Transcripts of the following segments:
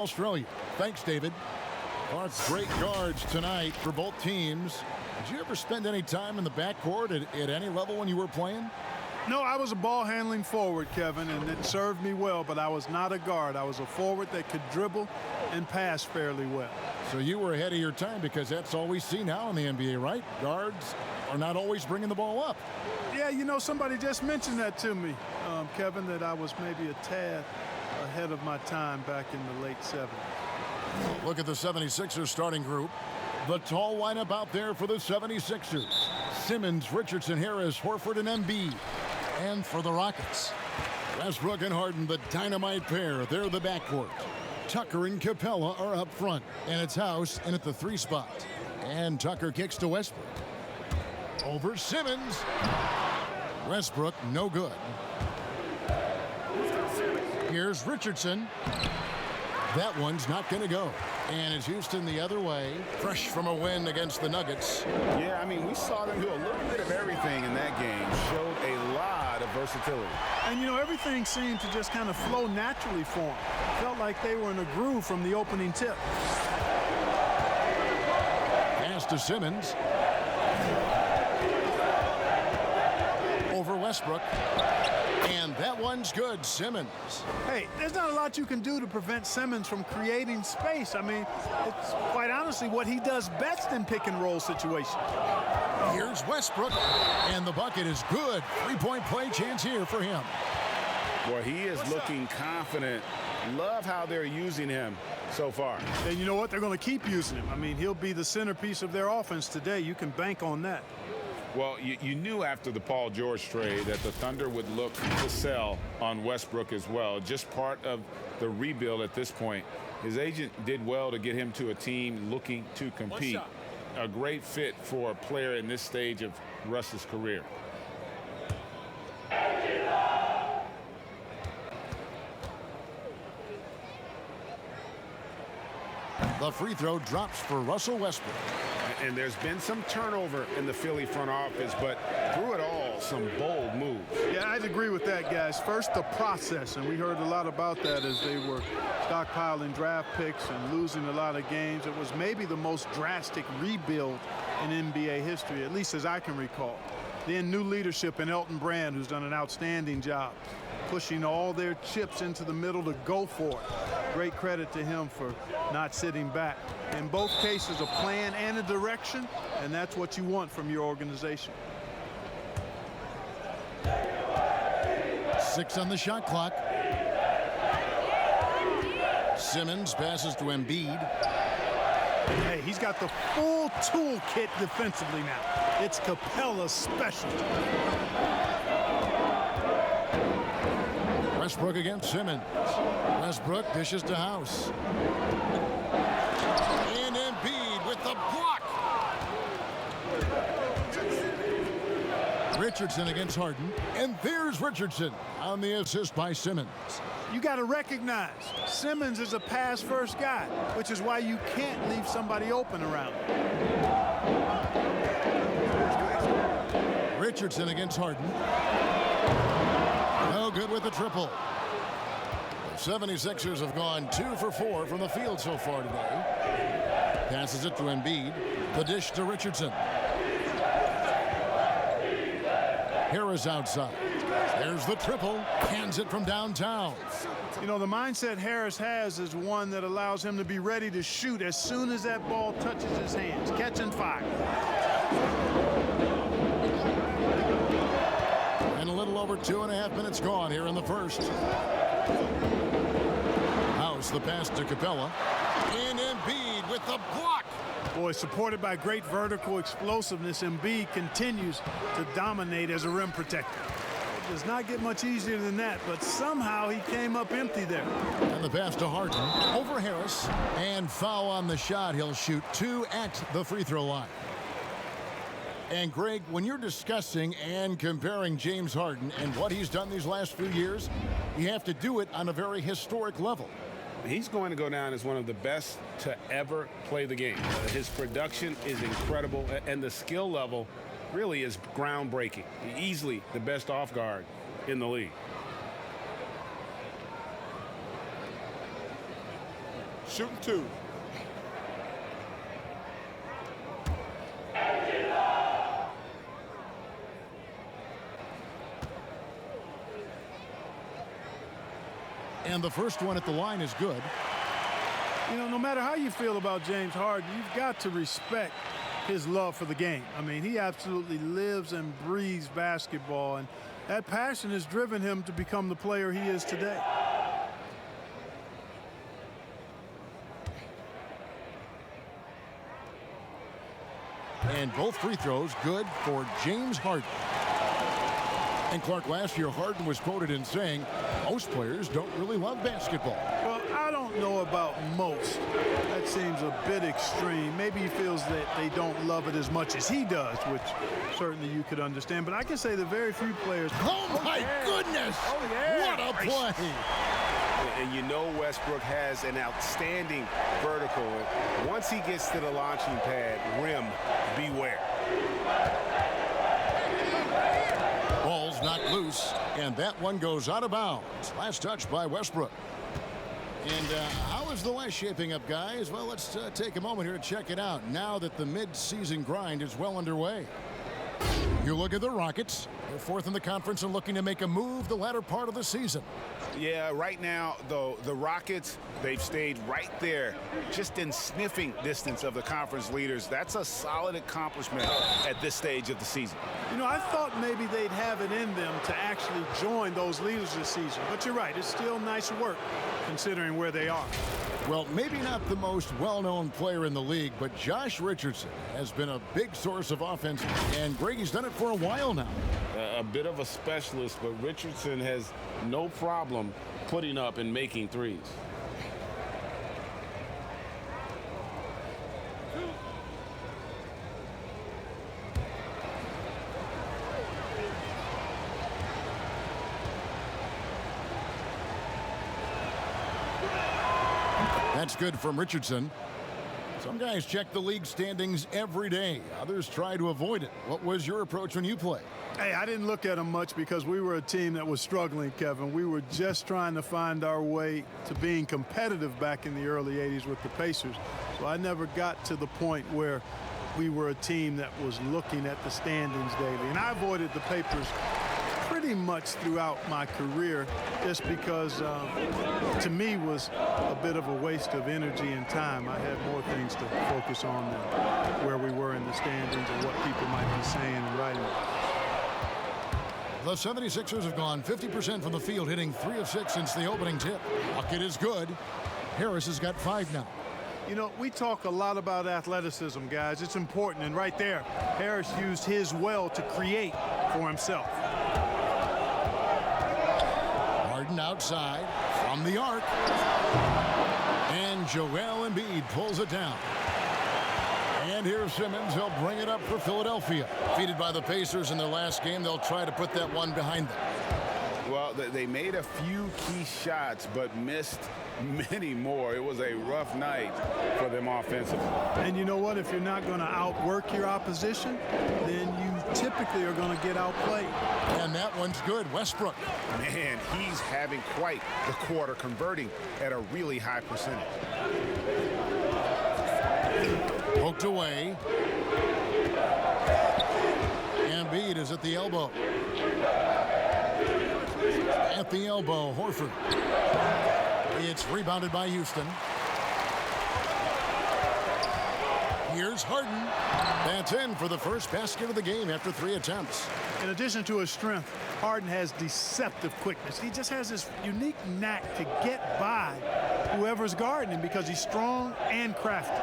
Australia. Thanks, David. Our great guards tonight for both teams. Did you ever spend any time in the backcourt at any level when you were playing? No, I was a ball handling forward, Kevin, and it served me well, but I was not a guard. I was a forward that could dribble and pass fairly well. So you were ahead of your time, because that's all we see now in the NBA, right? Guards are not always bringing the ball up. Yeah, you know, somebody just mentioned that to me, Kevin, that I was maybe a tad ahead of my time back in the late 70s. Look at the 76ers starting group. The tall lineup out there for the 76ers. Simmons, Richardson, Harris, Horford, and Embiid. And for the Rockets, Westbrook and Harden, the dynamite pair. They're the backcourt. Tucker and Capella are up front. And it's House in at the 3 spot. And Tucker kicks to Westbrook. Over Simmons. Westbrook, no good. Here's Richardson. That one's not going to go. And it's Houston the other way, fresh from a win against the Nuggets. Yeah, I mean, we saw them do a little bit of everything in that game. Showed a lot of versatility. And, you know, everything seemed to just kind of flow naturally for them. Felt like they were in a groove from the opening tip. Pass to Simmons. Over Westbrook. And that one's good. Simmons. Hey, there's not a lot you can do to prevent Simmons from creating space. I mean, it's quite honestly what he does best in pick-and-roll situations. Here's Westbrook. And the bucket is good. 3-point play chance here for him. Boy, he is looking confident. Love how they're using him so far. And you know what? They're going to keep using him. I mean, he'll be the centerpiece of their offense today. You can bank on that. Well, you knew after the Paul George trade that the Thunder would look to sell on Westbrook as well. Just part of the rebuild at this point. His agent did well to get him to a team looking to compete. A great fit for a player in this stage of Russ's career. The free throw drops for Russell Westbrook. And there's been some turnover in the Philly front office, but through it all, some bold moves. Yeah, I'd agree with that, guys. First, the process, and we heard a lot about that as they were stockpiling draft picks and losing a lot of games. It was maybe the most drastic rebuild in NBA history, at least as I can recall. Then new leadership in Elton Brand, who's done an outstanding job, pushing all their chips into the middle to go for it. Great credit to him for not sitting back. In both cases, a plan and a direction, and that's what you want from your organization. 6 on the shot clock. Simmons passes to Embiid. Hey, he's got the full toolkit defensively now. It's Capella's specialty. Westbrook against Simmons. Westbrook dishes to House. And Embiid with the block. Richardson against Harden. And there's Richardson on the assist by Simmons. You got to recognize Simmons is a pass-first guy, which is why you can't leave somebody open around him. Richardson against Harden. No good with the triple. The 76ers have gone 2 for 4 from the field so far today. Passes it to Embiid. The dish to Richardson. Harris outside. There's the triple. Hands it from downtown. You know, the mindset Harris has is one that allows him to be ready to shoot as soon as that ball touches his hands. Catch and fire. And a little over 2.5 minutes gone here in the first. House, the pass to Capella. And Embiid with the block. Boy, supported by great vertical explosiveness, Embiid continues to dominate as a rim protector. It does not get much easier than that, but somehow he came up empty there. And the pass to Harden over Harris. And foul on the shot. He'll shoot 2 at the free throw line. And Greg, when you're discussing and comparing James Harden and what he's done these last few years, you have to do it on a very historic level. He's going to go down as one of the best to ever play the game. His production is incredible, and the skill level really is groundbreaking. Easily the best off guard in the league. shooting 2. And the first one at the line is good. You know, no matter how you feel about James Harden, you've got to respect his love for the game. I mean, he absolutely lives and breathes basketball, and that passion has driven him to become the player he is today. And both free throws good for James Harden. And Clark, last year Harden was quoted in saying, most players don't really love basketball. Well, I don't know about most. That seems a bit extreme. Maybe he feels that they don't love it as much as he does, which certainly you could understand. But I can say that very few players. Oh my goodness! Oh yeah! What a play! And you know Westbrook has an outstanding vertical. And once he gets to the launching pad, rim, beware. Ball's knocked loose, and that one goes out of bounds. Last touch by Westbrook. And how is the West shaping up, guys? Well, let's take a moment here to check it out now that the mid-season grind is well underway. You look at the Rockets. They're fourth in the conference and looking to make a move the latter part of the season. Yeah, right now, though, the Rockets, they've stayed right there, just in sniffing distance of the conference leaders. That's a solid accomplishment at this stage of the season. You know, I thought maybe they'd have it in them to actually join those leaders this season. But you're right, it's still nice work considering where they are. Well, maybe not the most well-known player in the league, but Josh Richardson has been a big source of offense, and Grady's done it for a while now. A bit of a specialist, but Richardson has no problem putting up and making threes. That's good from Richardson. Some guys check the league standings every day. Others try to avoid it. What was your approach when you played? Hey, I didn't look at them much because we were a team that was struggling, Kevin. We were just trying to find our way to being competitive back in the early 80s with the Pacers. So I never got to the point where we were a team that was looking at the standings daily. And I avoided the papers pretty much throughout my career just because to me was a bit of a waste of energy and time. I had more things to focus on than where we were in the standings and what people might be saying and writing. The 76ers have gone 50% from the field, hitting 3 of 6 since the opening tip. Bucket is good. Harris has got 5 now. You know, we talk a lot about athleticism, guys. It's important, and right there, Harris used his well to create for himself. Harden outside from the arc. And Joel Embiid pulls it down. And here's Simmons. He'll bring it up for Philadelphia. Defeated by the Pacers in their last game, they'll try to put that one behind them. Well, they made a few key shots, but missed many more. It was a rough night for them offensively. And you know what? If you're not going to outwork your opposition, then you typically are going to get outplayed. And that one's good. Westbrook. Man, he's having quite the quarter, converting at a really high percentage. Poked away. Embiid is at the elbow. At the elbow, Horford. It's rebounded by Houston. Here's Harden. That's in for the first basket of the game after 3 attempts. In addition to his strength, Harden has deceptive quickness. He just has this unique knack to get by whoever's guarding him because he's strong and crafty.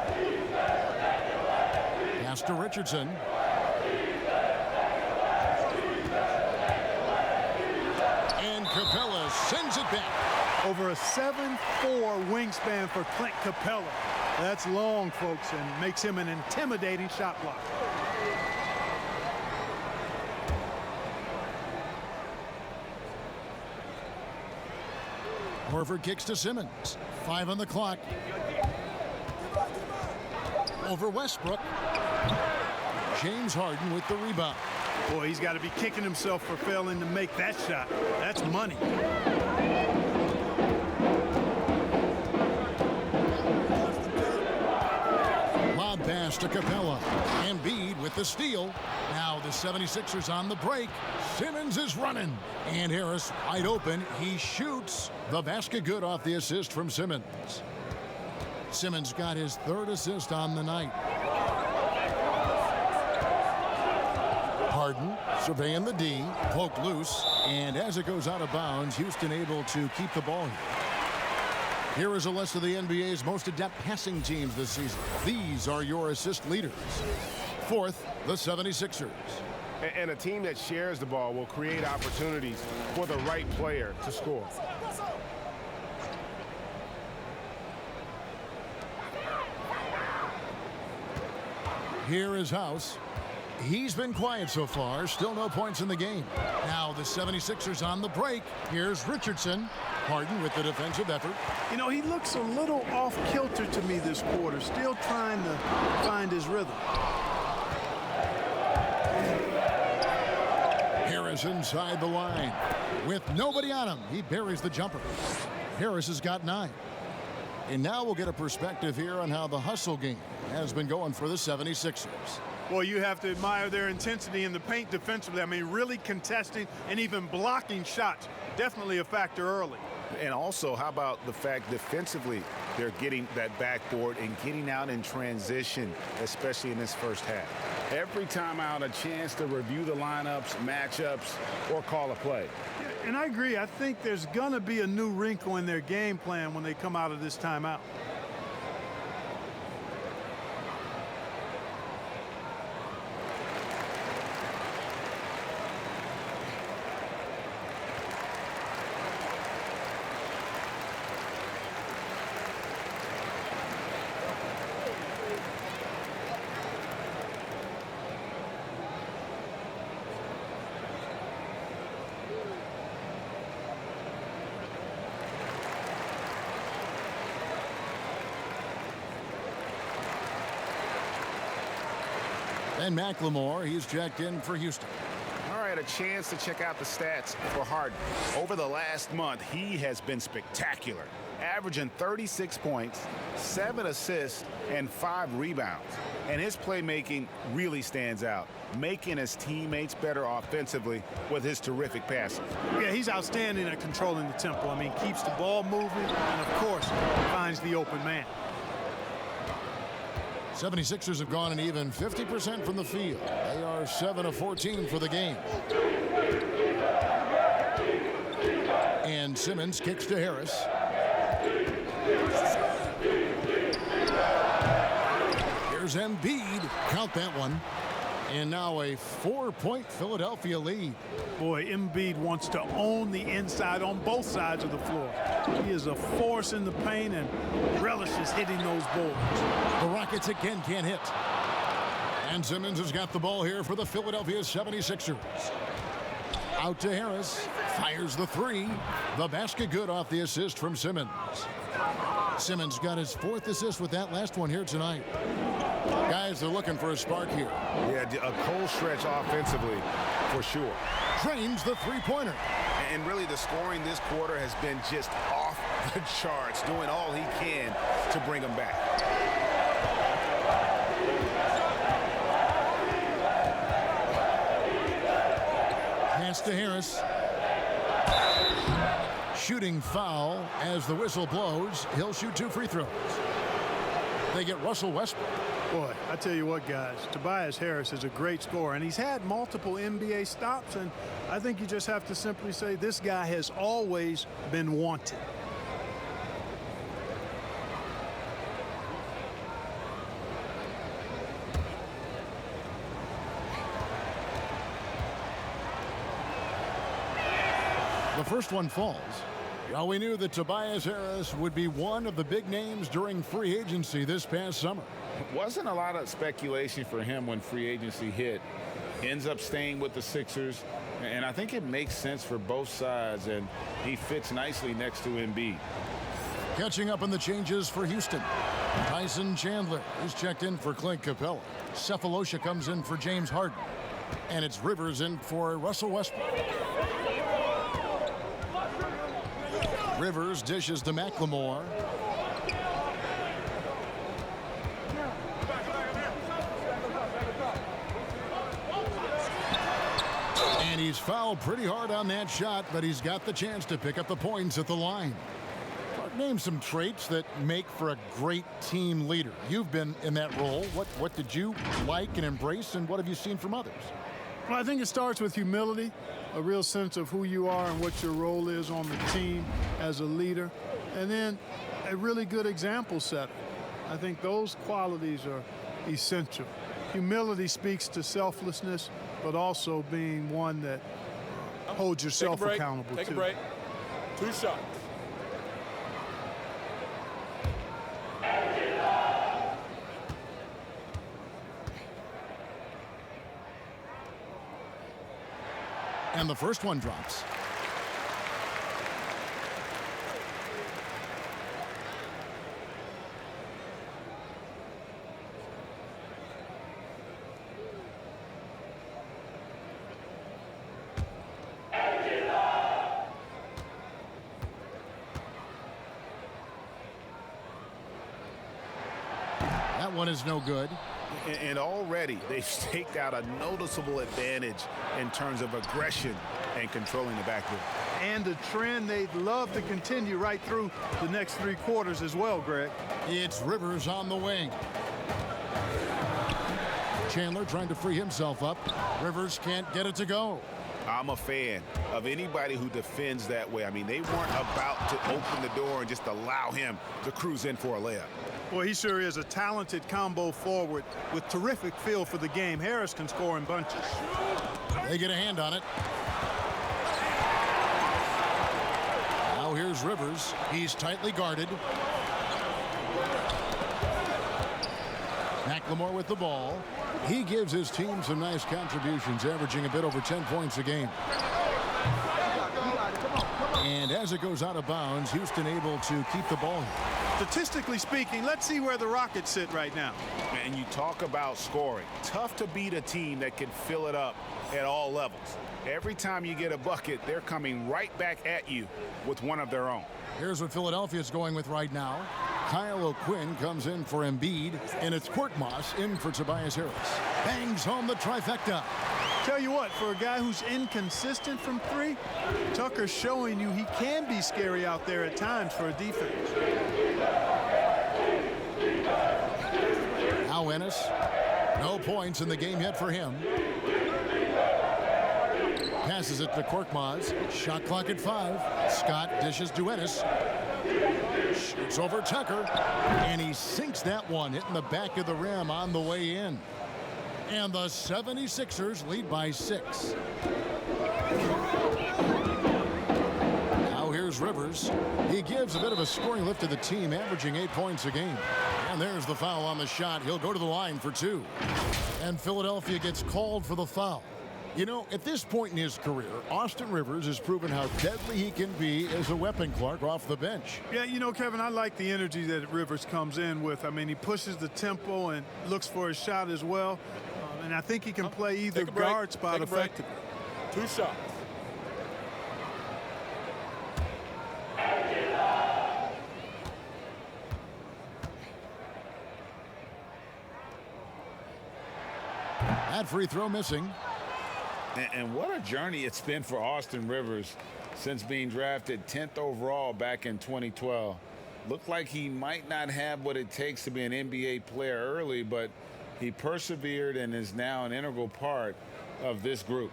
Pass to Richardson. And Capella sends it back. Over a 7'4" wingspan for Clint Capella. That's long, folks, and makes him an intimidating shot blocker. Horford kicks to Simmons. 5 on the clock. Over Westbrook. James Harden with the rebound. Boy, he's got to be kicking himself for failing to make that shot. That's money. to Capella. Embiid with the steal. Now the 76ers on the break. Simmons is running. And Harris wide open. He shoots. The basket good off the assist from Simmons. Simmons got his third assist on the night. Harden surveying the D. Poke loose. And as it goes out of bounds, Houston able to keep the ball here. Here is a list of the NBA's most adept passing teams this season. These are your assist leaders. Fourth, the 76ers. And a team that shares the ball will create opportunities for the right player to score. Here is House. He's been quiet so far. Still no points in the game. Now the 76ers on the break. Here's Richardson. Harden with the defensive effort. You know, he looks a little off kilter to me this quarter. Still trying to find his rhythm. Harris inside the line. With nobody on him, he buries the jumper. Harris has got 9. And now we'll get a perspective here on how the hustle game has been going for the 76ers. Well, you have to admire their intensity in the paint defensively. I mean, really contesting and even blocking shots. Definitely a factor early. And also, how about the fact defensively, they're getting that backboard and getting out in transition, especially in this first half. Every time out, a chance to review the lineups, matchups, or call a play. And I agree. I think there's going to be a new wrinkle in their game plan when they come out of this timeout. And McLemore, he's checked in for Houston. All right, a chance to check out the stats for Harden. Over the last month, he has been spectacular, averaging 36 points, 7 assists, and 5 rebounds. And his playmaking really stands out, making his teammates better offensively with his terrific passing. Yeah, he's outstanding at controlling the tempo. I mean, keeps the ball moving and, of course, finds the open man. 76ers have gone an even 50% from the field. They are 7 of 14 for the game. And Simmons kicks to Harris. Here's Embiid. Count that one. And now a 4-point Philadelphia lead. Boy, Embiid wants to own the inside on both sides of the floor. He is a force in the paint and relishes hitting those boards. The Rockets again can't hit. And Simmons has got the ball here for the Philadelphia 76ers. Out to Harris. Fires the 3. The basket good off the assist from Simmons. Simmons got his 4th assist with that last one here tonight. Guys, they're looking for a spark here. Yeah, a cold stretch offensively for sure. Drains the 3-pointer. And really the scoring this quarter has been just off the charts, doing all he can to bring them back. Pass to Harris. Shooting foul as the whistle blows. He'll shoot 2 free throws. They get Russell Westbrook. Boy, I tell you what, guys, Tobias Harris is a great scorer, and he's had multiple NBA stops, and I think you just have to simply say this guy has always been wanted. The first one falls. Well, we knew that Tobias Harris would be one of the big names during free agency this past summer. Wasn't a lot of speculation for him when free agency hit. Ends up staying with the Sixers, and I think it makes sense for both sides, and he fits nicely next to Embiid. Catching up on the changes for Houston. Tyson Chandler is checked in for Clint Capella. Cephalosha comes in for James Harden. And it's Rivers in for Russell Westbrook. Rivers dishes to McLemore. And he's fouled pretty hard on that shot, but he's got the chance to pick up the points at the line. Name some traits that make for a great team leader. You've been in that role. What did you like and embrace, and what have you seen from others? Well, I think it starts with humility, a real sense of who you are and what your role is on the team as a leader, and then a really good example setter. I think those qualities are essential. Humility speaks to selflessness, but also being one that holds yourself accountable Take too. a break. 2 shots. And the first one drops. That one is no good. And already they've staked out a noticeable advantage in terms of aggression and controlling the backcourt. And a trend they'd love to continue right through the next 3 quarters as well, Greg. It's Rivers on the wing. Chandler trying to free himself up. Rivers can't get it to go. I'm a fan of anybody who defends that way. I mean, they weren't about to open the door and just allow him to cruise in for a layup. Well, he sure is a talented combo forward with terrific feel for the game. Harris can score in bunches. They get a hand on it. Now here's Rivers. He's tightly guarded. McLemore with the ball. He gives his team some nice contributions, averaging a bit over 10 points a game. And as it goes out of bounds, Houston able to keep the ball. Statistically speaking, let's see where the Rockets sit right now. And you talk about scoring. Tough to beat a team that can fill it up at all levels. Every time you get a bucket, they're coming right back at you with one of their own. Here's what Philadelphia's going with right now. Kyle O'Quinn comes in for Embiid, and it's Korkmaz in for Tobias Harris. Bangs home the trifecta. Tell you what, for a guy who's inconsistent from 3, Tucker's showing you he can be scary out there at times for a defense. Now Ennis. No points in the game yet for him. Passes it to Korkmaz. Shot clock at 5. Scott dishes to Ennis. Shoots over Tucker. And he sinks that one, hitting the back of the rim on the way in. And the 76ers lead by 6. Now here's Rivers. He gives a bit of a scoring lift to the team, averaging 8 points a game. And there's the foul on the shot. He'll go to the line for 2. And Philadelphia gets called for the foul. You know, at this point in his career, Austin Rivers has proven how deadly he can be as a weapon, Clark, off the bench. Yeah, you know, Kevin, I like the energy that Rivers comes in with. I mean, he pushes the tempo and looks for a shot as well. And I think he can play either guard spot effectively. 2 shots. That free throw missing. And what a journey it's been for Austin Rivers since being drafted 10th overall back in 2012. Looked like he might not have what it takes to be an NBA player early, but he persevered and is now an integral part of this group.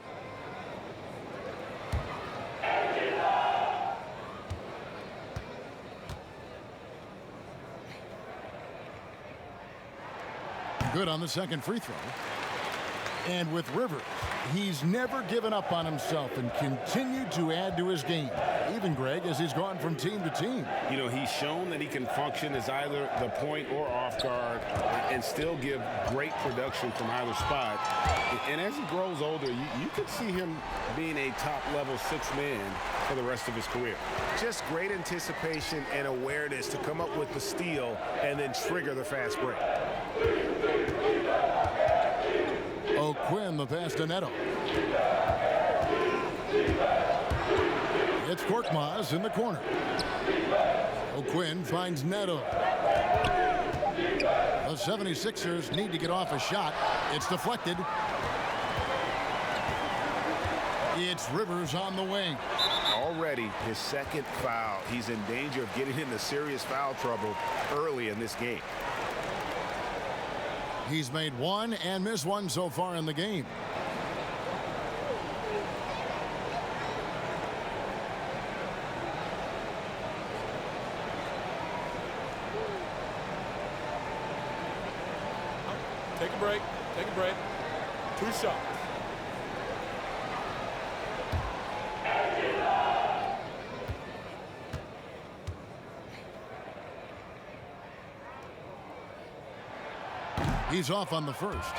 Good on the second free throw. And with Rivers, he's never given up on himself and continued to add to his game. Even, Greg, as he's gone from team to team. You know, he's shown that he can function as either the point or off guard and still give great production from either spot. And as he grows older, you could see him being a top-level 6th man for the rest of his career. Just great anticipation and awareness to come up with the steal and then trigger the fast break. O'Quinn, the pass to Neto. It's Korkmaz in the corner. O'Quinn finds Neto. The 76ers need to get off a shot. It's deflected. It's Rivers on the wing. Already his second foul. He's in danger of getting into serious foul trouble early in this game. He's made one and missed one so far in the game. Take a break. Take a break. 2 shots. He's off on the first.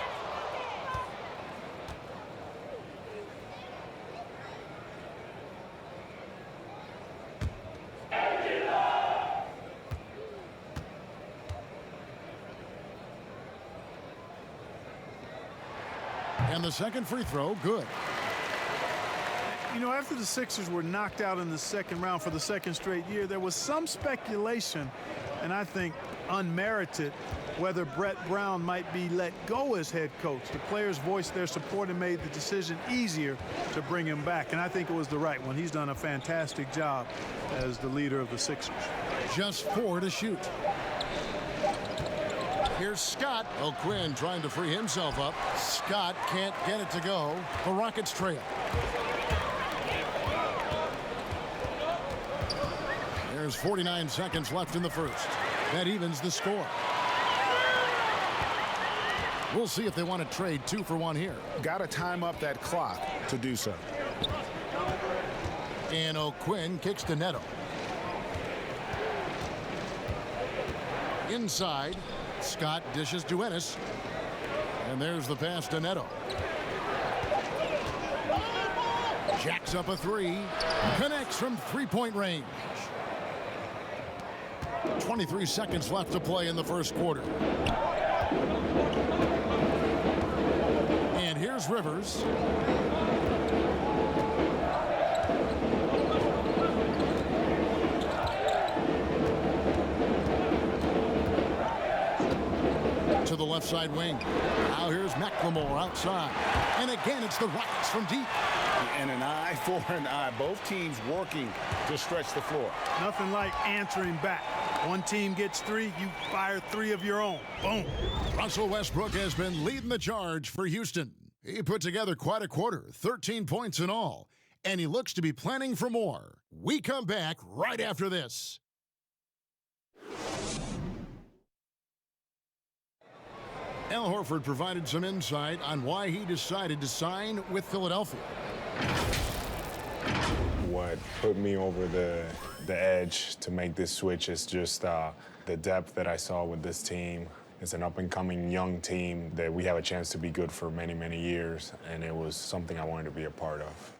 And the second free throw, good. You know, after the Sixers were knocked out in the second round for the second straight year, there was some speculation, and I think unmerited, whether Brett Brown might be let go as head coach. The players voiced their support and made the decision easier to bring him back, and I think it was the right one. He's done a fantastic job as the leader of the Sixers. Just 4 to shoot. Here's Scott. O'Quinn trying to free himself up. Scott can't get it to go. The Rockets trail. There's 49 seconds left in the first. That evens the score. We'll see if they want to trade 2 for 1 here. Got to time up that clock to do so. And O'Quinn kicks to Neto. Inside, Scott dishes to Ennis. And there's the pass to Neto. Jacks up a 3. Connects from three-point range. 23 seconds left to play in the first quarter. And here's Rivers. To the left side wing. Now here's McLemore outside. And again, it's the Rockets from deep. And an eye for an eye. Both teams working to stretch the floor. Nothing like answering back. One team gets 3, you fire 3 of your own. Boom. Russell Westbrook has been leading the charge for Houston. He put together quite a quarter, 13 points in all, and he looks to be planning for more. We come back right after this. Al Horford provided some insight on why he decided to sign with Philadelphia. What put me over the edge to make this switch is just the depth that I saw with this team. It's an up-and-coming young team that we have a chance to be good for many, many years, and it was something I wanted to be a part of.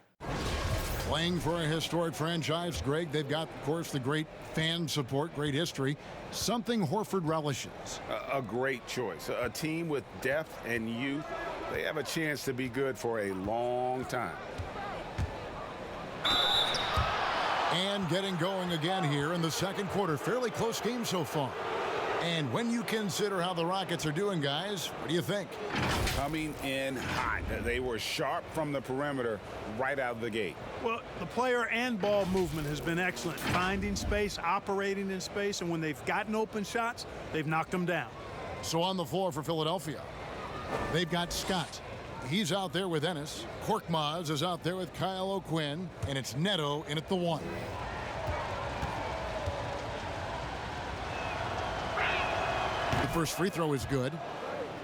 Playing for a historic franchise, Greg, they've got, of course, the great fan support, great history, something Horford relishes. A great choice. A team with depth and youth. They have a chance to be good for a long time. And getting going again here in the second quarter. Fairly close game so far. And when you consider how the Rockets are doing, guys, what do you think? Coming in hot. They were sharp from the perimeter right out of the gate. Well, the player and ball movement has been excellent. Finding space, operating in space, and when they've gotten open shots, they've knocked them down. So on the floor for Philadelphia, they've got Scott. He's out there with Ennis. Korkmaz is out there with Kyle O'Quinn, and it's Neto in at the 1. The first free throw is good.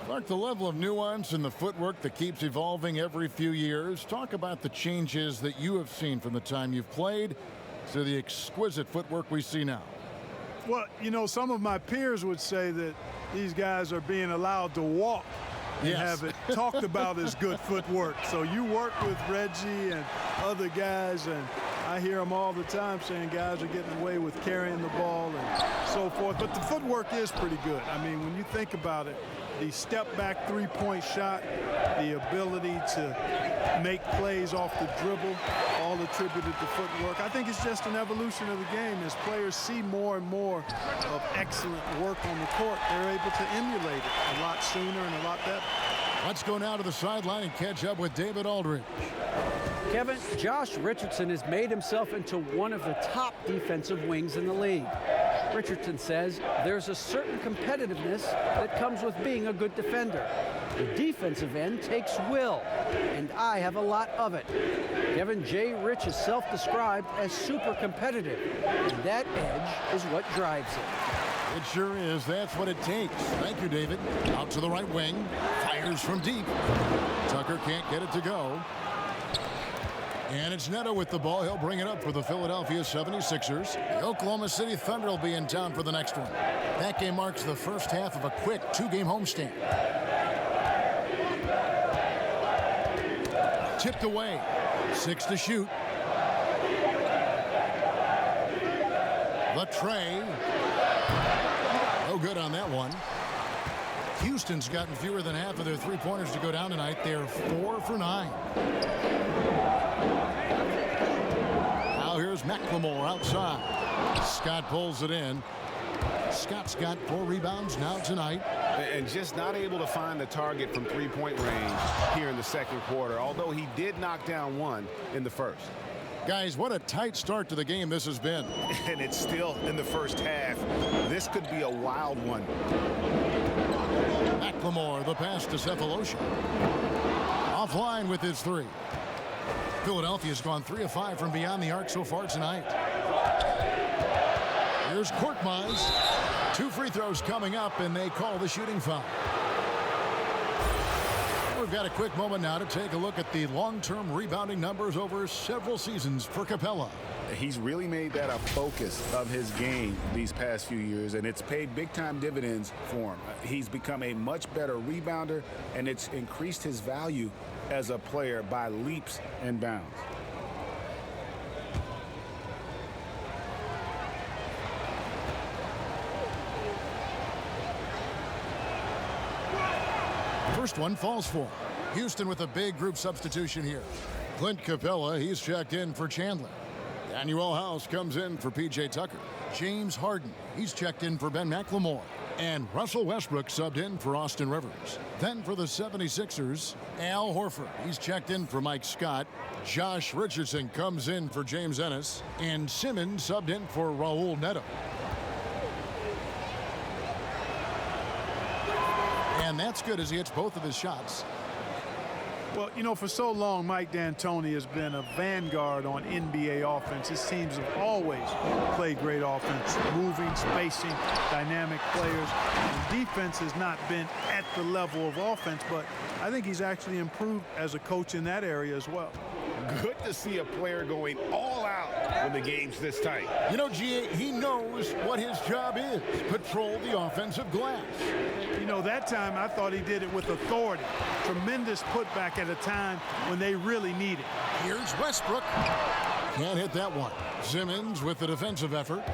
Clark, the level of nuance and the footwork that keeps evolving every few years. Talk about the changes that you have seen from the time you've played to the exquisite footwork we see now. Well, you know, some of my peers would say that these guys are being allowed to walk and Yes. have it talked about as good footwork. So you work with Reggie and other guys, and I hear them all the time saying guys are getting away with carrying the ball and so forth. But the footwork is pretty good. I mean, when you think about it, the step-back three-point shot, the ability to make plays off the dribble, all attributed to footwork. I think it's just an evolution of the game. As players see more and more of excellent work on the court, they're able to emulate it a lot sooner and a lot better. Let's go now to the sideline and catch up with David Aldridge. Kevin, Josh Richardson has made himself into one of the top defensive wings in the league. Richardson says there's a certain competitiveness that comes with being a good defender. The defensive end takes will, and I have a lot of it. Kevin, Jay Rich is self-described as super competitive, and that edge is what drives him. It sure is. That's what it takes. Thank you, David. Out to the right wing. Fires from deep. Tucker can't get it to go. And it's Neto with the ball. He'll bring it up for the Philadelphia 76ers. The Oklahoma City Thunder will be in town for the next one. That game marks the first half of a quick 2-game homestand. Tipped away. 6 to shoot. The tray. No good on that one. Houston's gotten fewer than half of their three-pointers to go down tonight. They're 4 for 9. Now here's McLemore outside. Scott pulls it in. Scott's got 4 rebounds now tonight. And just not able to find the target from three-point range here in the second quarter, although he did knock down one in the first. Guys, what a tight start to the game this has been. And it's still in the first half. This could be a wild one. McLemore, the pass to Cephalosha. Offline with his 3. Philadelphia's gone 3 of 5 from beyond the arc so far tonight. Here's Korkmaz. 2 free throws coming up, and they call the shooting foul. We've got a quick moment now to take a look at the long-term rebounding numbers over several seasons for Capella. He's really made that a focus of his game these past few years, and it's paid big-time dividends for him. He's become a much better rebounder, and it's increased his value as a player by leaps and bounds. First one falls for him. Houston with a big group substitution here. Clint Capella, he's checked in for Chandler. Daniel House comes in for P.J. Tucker. James Harden, he's checked in for Ben McLemore. And Russell Westbrook subbed in for Austin Rivers. Then for the 76ers, Al Horford, he's checked in for Mike Scott. Josh Richardson comes in for James Ennis. And Simmons subbed in for Raul Neto. And that's good as he hits both of his shots. Well, you know, for so long, Mike D'Antoni has been a vanguard on NBA offense. His teams have always played great offense, moving, spacing, dynamic players. And defense has not been at the level of offense, but I think he's actually improved as a coach in that area as well. Good to see a player going all out when the game's this tight. You know, G.A., he knows what his job is. Patrol the offensive glass. You know, that time I thought he did it with authority. Tremendous putback at a time when they really need it. Here's Westbrook. Can't hit that one. Simmons with the defensive effort.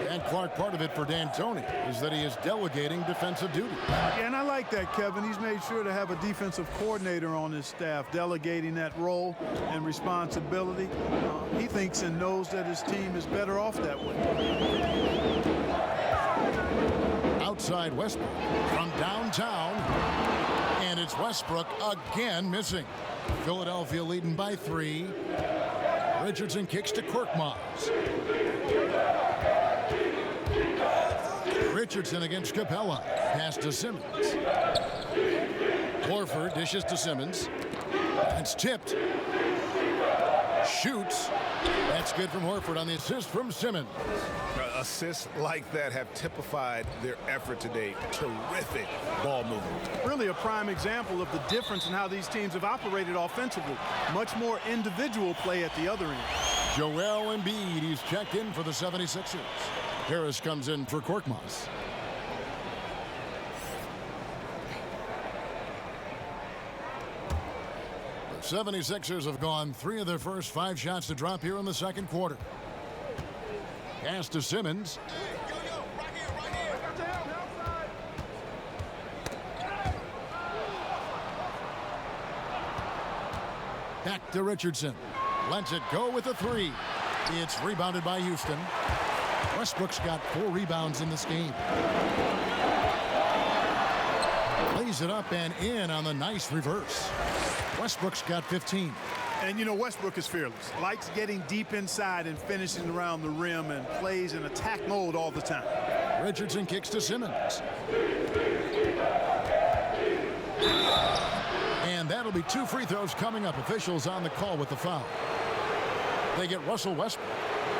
And Clark, part of it for D'Antoni is that he is delegating defensive duty. Yeah, and I like that, Kevin. He's made sure to have a defensive coordinator on his staff, delegating that role and responsibility. He thinks and knows that his team is better off that way. Outside Westbrook from downtown. And it's Westbrook again missing. Philadelphia leading by 3. Richardson kicks to Korkmaz. Richardson against Capella. Pass to Simmons. Horford dishes to Simmons. It's tipped. Shoots. That's good from Horford on the assist from Simmons. Assists like that have typified their effort today. Terrific ball movement. Really a prime example of the difference in how these teams have operated offensively. Much more individual play at the other end. Joel Embiid, he's checked in for the 76ers. Harris comes in for Korkmaz. The 76ers have gone 3 of their first 5 shots to drop here in the second quarter. Pass to Simmons. Back to Richardson. Lets it go with a 3. It's rebounded by Houston. Westbrook's got 4 rebounds in this game. Lays lays it up and in on the nice reverse. Westbrook's got 15. And, you know, Westbrook is fearless. Likes getting deep inside and finishing around the rim and plays in attack mode all the time. Richardson kicks to Simmons. And that'll be 2 free throws coming up. Officials on the call with the foul. They get Russell Westbrook.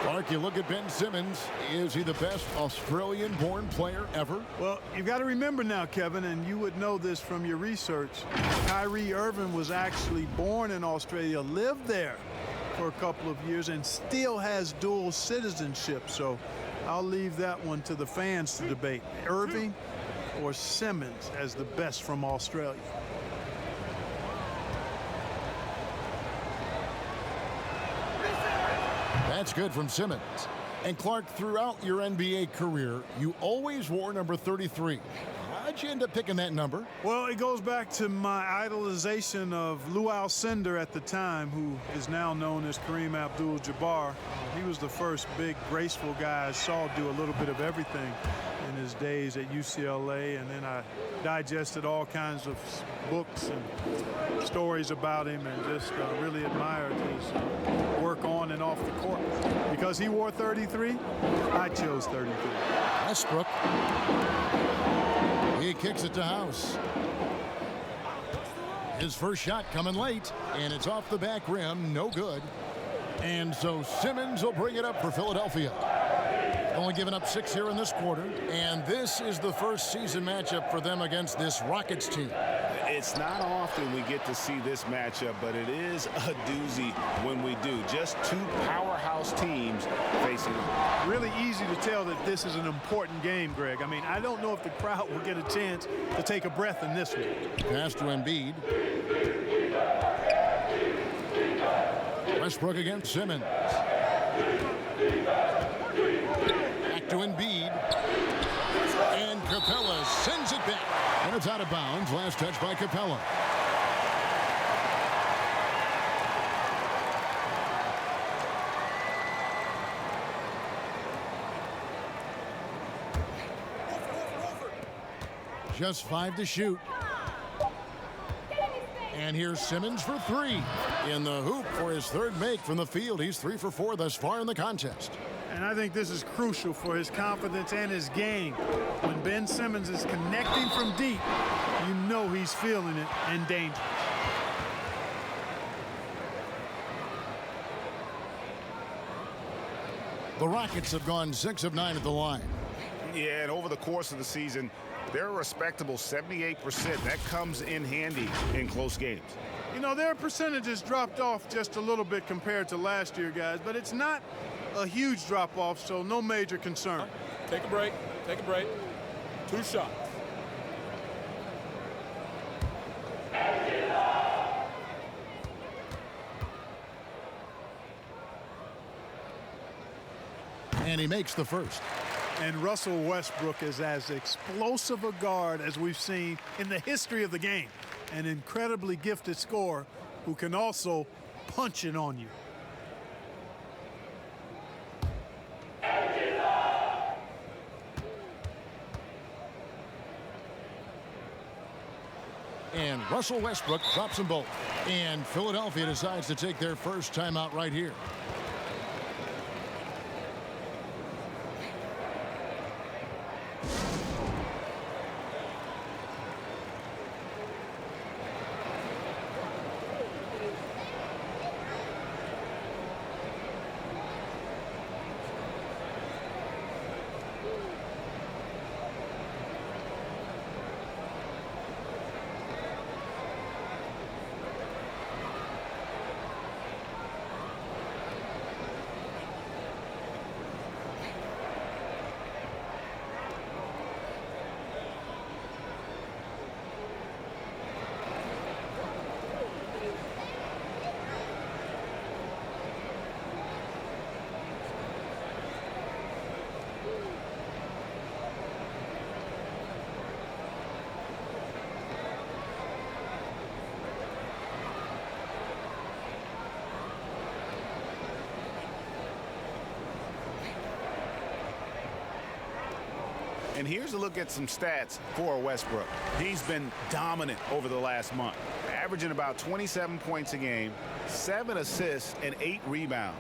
Clark, you look at Ben Simmons. Is he the best Australian-born player ever? Well, you've got to remember now, Kevin, and you would know this from your research, Kyrie Irving was actually born in Australia, lived there for a couple of years, and still has dual citizenship. So I'll leave that one to the fans to debate. Irving or Simmons as the best from Australia? That's good from Simmons. And Clark, throughout your NBA career, you always wore number 33. How'd you end up picking that number? Well, it goes back to my idolization of Lou Alcindor at the time, who is now known as Kareem Abdul-Jabbar. He was the first big, graceful guy I saw do a little bit of everything in his days at UCLA, and then I digested all kinds of books and stories about him and just really admired his work on and off the court. Because he wore 33, I chose 33. Westbrook. He kicks it to House. His first shot coming late, and it's off the back rim, no good. And so Simmons will bring it up for Philadelphia. Only giving up 6 here in this quarter, and this is the first season matchup for them against this Rockets team. It's not often we get to see this matchup, but it is a doozy when we do. Just 2 powerhouse teams facing them. Really easy to tell that this is an important game, Greg. I mean, I don't know if the crowd will get a chance to take a breath in this one. Pass to Embiid. Westbrook against Simmons. Back to Embiid. And Capella sends it back. And it's out of bounds. Last touch by Capella. Just 5 to shoot. And here's Simmons for 3. In the hoop for his 3rd make from the field. He's 3 for 4 thus far in the contest. And I think this is crucial for his confidence and his game. When Ben Simmons is connecting from deep, you know he's feeling it and dangerous. The Rockets have gone 6 of 9 at the line. Yeah, and over the course of the season, they're a respectable 78%. That comes in handy in close games. You know, their percentages dropped off just a little bit compared to last year, guys, but it's not a huge drop-off, so no major concern. Take a break. Take a break. 2 shots. And he makes the first. And Russell Westbrook is as explosive a guard as we've seen in the history of the game. An incredibly gifted scorer who can also punch it on you. And Russell Westbrook drops them both. And Philadelphia decides to take their first timeout right here. And here's a look at some stats for Westbrook. He's been dominant over the last month, averaging about 27 points a game, 7 assists, and 8 rebounds.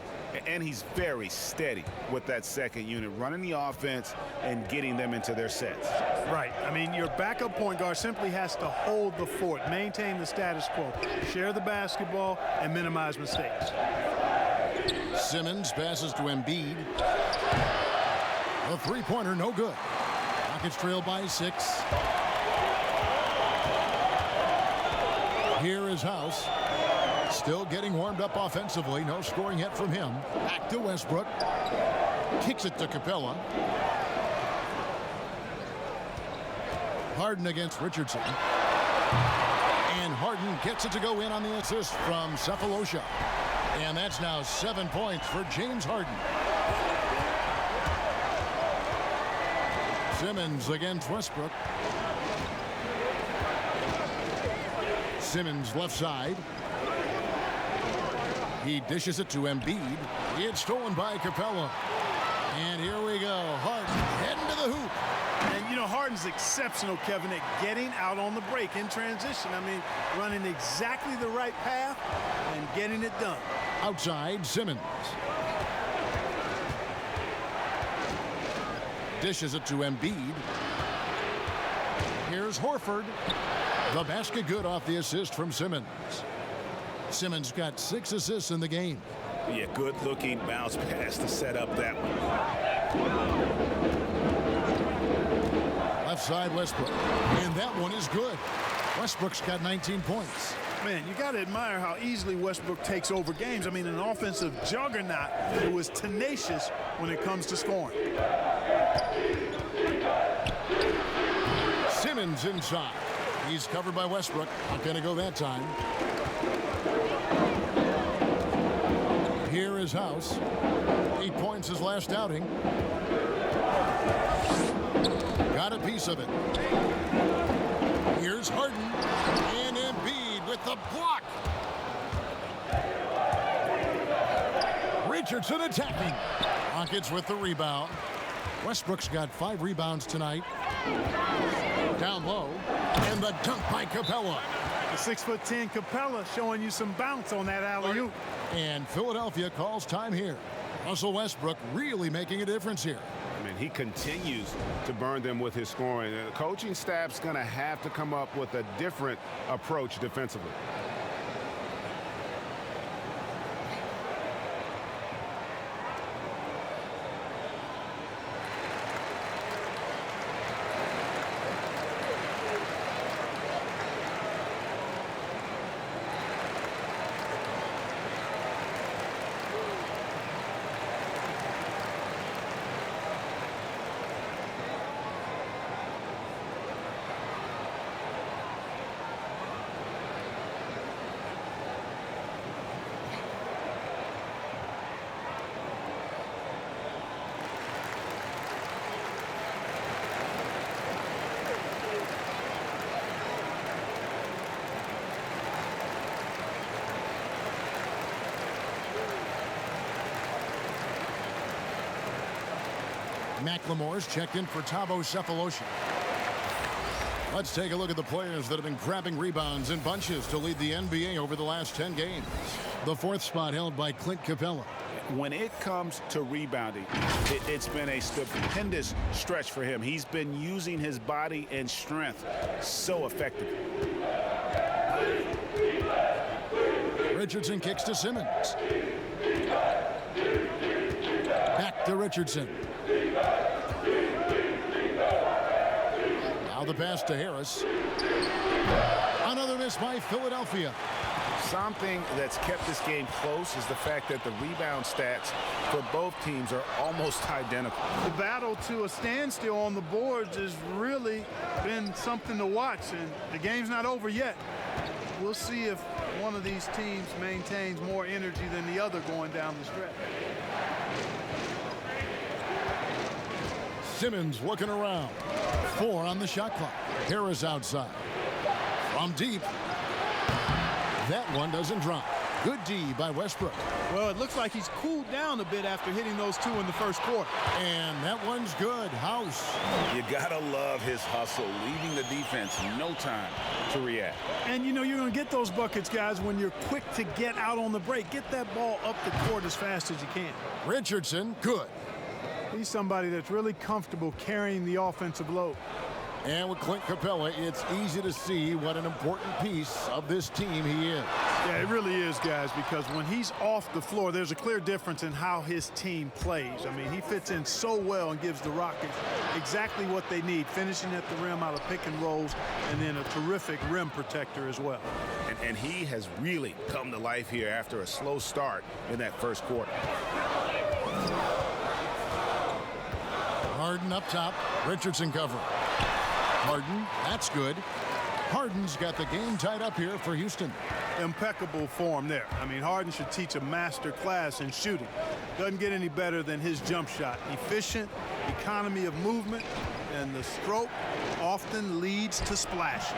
And he's very steady with that second unit, running the offense and getting them into their sets. Right. I mean, your backup point guard simply has to hold the fort, maintain the status quo, share the basketball, and minimize mistakes. Simmons passes to Embiid. The three-pointer, no good. Rockets trail by 6. Here is House. Still getting warmed up offensively. No scoring yet from him. Back to Westbrook. Kicks it to Capella. Harden against Richardson. And Harden gets it to go in on the assist from Sefolosha. And that's now 7 points for James Harden. Simmons against Westbrook. Simmons left side. He dishes it to Embiid. It's stolen by Capella. And here we go. Harden heading to the hoop. And, you know, Harden's exceptional, Kevin, at getting out on the break in transition. I mean, running exactly the right path and getting it done. Outside, Simmons. Dishes it to Embiid. Here's Horford. The basket good off the assist from Simmons. Simmons got 6 assists in the game. Yeah, good-looking bounce pass to set up that one. Left side, Westbrook. And that one is good. Westbrook's got 19 points. Man, you got to admire how easily Westbrook takes over games. I mean, an offensive juggernaut who is tenacious when it comes to scoring. Simmons inside. He's covered by Westbrook. Not going to go that time. Here is House. 8 points his last outing. Got a piece of it. Here's Harden. And Embiid with the block. Richardson attacking. Rockets with the rebound. Westbrook's got 5 rebounds tonight. Down low. And the dunk by Capella. The 6'10" Capella showing you some bounce on that alley-oop. And Philadelphia calls time here. Russell Westbrook really making a difference here. I mean, he continues to burn them with his scoring. The coaching staff's going to have to come up with a different approach defensively. McLemore's checked in for Thabo Sefolosha. Let's take a look at the players that have been grabbing rebounds in bunches to lead the NBA over the last 10 games. The 4th spot held by Clint Capella. When it comes to rebounding, it's been a stupendous stretch for him. He's been using his body and strength so effectively. Richardson kicks to Simmons. Back to Richardson. Now the pass to Harris. Another miss by Philadelphia. Something that's kept this game close is the fact that the rebound stats for both teams are almost identical. The battle to a standstill on the boards has really been something to watch, and the game's not over yet. We'll see if one of these teams maintains more energy than the other going down the stretch. Simmons looking around. 4 on the shot clock. Harris outside. From deep. That one doesn't drop. Good D by Westbrook. Well, it looks like he's cooled down a bit after hitting those two in the first quarter. And that one's good. House. You gotta love his hustle, leaving the defense no time to react. And, you know, you're going to get those buckets, guys, when you're quick to get out on the break. Get that ball up the court as fast as you can. Richardson, good. He's somebody that's really comfortable carrying the offensive load. And with Clint Capella, it's easy to see what an important piece of this team he is. Yeah, it really is, guys, because when he's off the floor, there's a clear difference in how his team plays. I mean, he fits in so well and gives the Rockets exactly what they need, finishing at the rim out of pick and rolls, and then a terrific rim protector as well. And he has really come to life here after a slow start in that first quarter. Harden up top. Richardson covering. Harden, that's good. Harden's got the game tied up here for Houston. Impeccable form there. I mean, Harden should teach a master class in shooting. Doesn't get any better than his jump shot. Efficient, economy of movement, and the stroke often leads to splashes.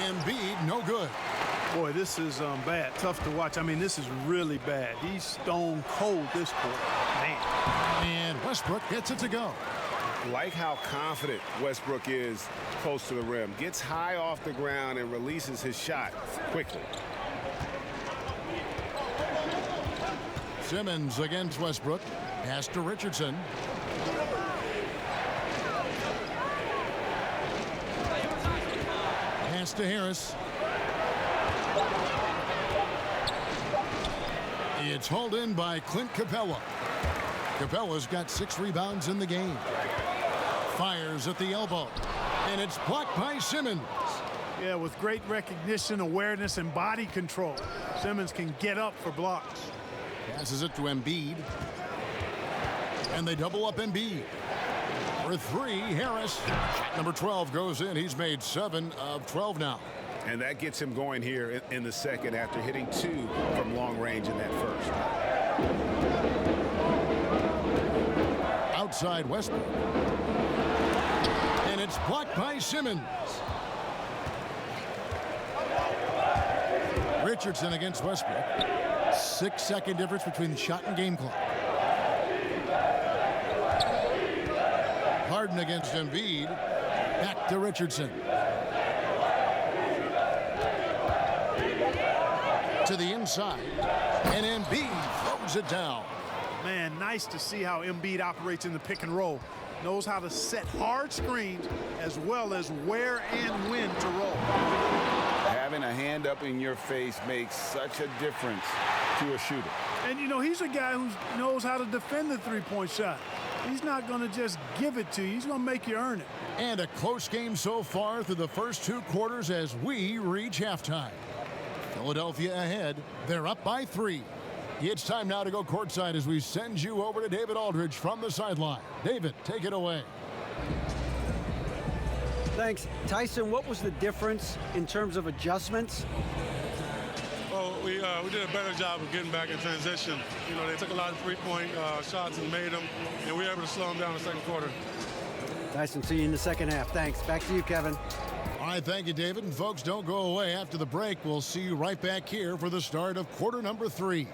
Embiid, no good. Boy, this is bad. Tough to watch. I mean, this is really bad. He's stone cold this quarter. Man. And Westbrook gets it to go. Like how confident Westbrook is close to the rim. Gets high off the ground and releases his shot quickly. Simmons against Westbrook. Pass to Richardson. Pass to Harris. It's hauled in by Clint Capella. Capella's got 6 rebounds in the game. Fires at the elbow. And it's blocked by Simmons. Yeah, with great recognition, awareness, and body control, Simmons can get up for blocks. Passes it to Embiid. And they double up Embiid. For 3, Harris. Number 12 goes in. He's made 7 of 12 now. And that gets him going here in the second after hitting 2 from long range in that first. Outside Westbrook. And it's blocked by Simmons. Richardson against Westbrook. 6-second difference between the shot and game clock. Harden against Embiid. Back to Richardson. To the inside. And Embiid throws it down. Man, nice to see how Embiid operates in the pick and roll. Knows how to set hard screens as well as where and when to roll. Having a hand up in your face makes such a difference to a shooter. And, you know, he's a guy who knows how to defend the three-point shot. He's not going to just give it to you. He's going to make you earn it. And a close game so far through the first 2 quarters as we reach halftime. Philadelphia ahead. They're up by 3. It's time now to go courtside as we send you over to David Aldridge from the sideline. David, take it away. Thanks. Tyson, what was the difference in terms of adjustments? Well, we did a better job of getting back in transition. You know, they took a lot of three-point shots and made them, and we were able to slow them down in the second quarter. Tyson, see you in the second half. Thanks. Back to you, Kevin. All right, thank you, David. And folks, don't go away. After the break, we'll see you right back here for the start of quarter number 3.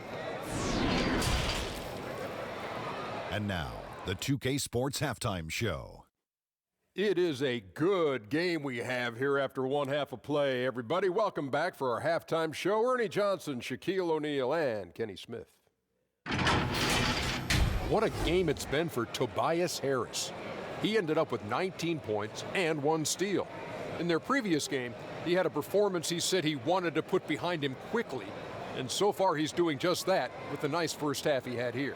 And now, the 2K Sports Halftime Show. It is a good game we have here after one half of play. Everybody, welcome back for our halftime show. Ernie Johnson, Shaquille O'Neal, and Kenny Smith. What a game it's been for Tobias Harris. He ended up with 19 points and 1 steal. In their previous game, he had a performance he said he wanted to put behind him quickly. And so far, he's doing just that with the nice first half he had here.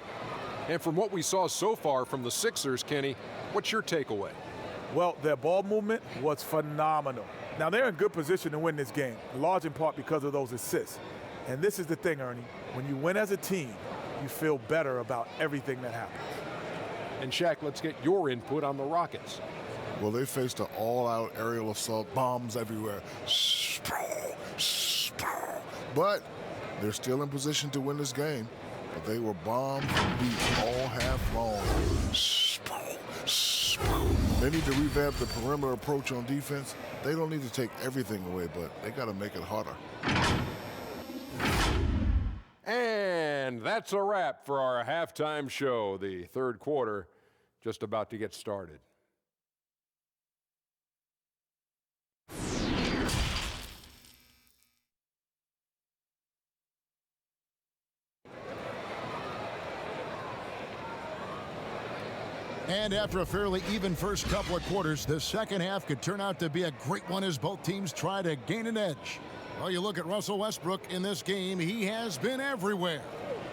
And from what we saw so far from the Sixers, Kenny, what's your takeaway? Well, their ball movement was phenomenal. Now, they're in good position to win this game, large in part because of those assists. And this is the thing, Ernie. When you win as a team, you feel better about everything that happens. And, Shaq, let's get your input on the Rockets. Well, they faced an all-out aerial assault, bombs everywhere. But they're still in position to win this game. But they were bombed and beat all half long. They need to revamp the perimeter approach on defense. They don't need to take everything away, but they got to make it harder. And that's a wrap for our halftime show. The third quarter just about to get started. And after a fairly even first couple of quarters, the second half could turn out to be a great one as both teams try to gain an edge. Well, you look at Russell Westbrook in this game, he has been everywhere.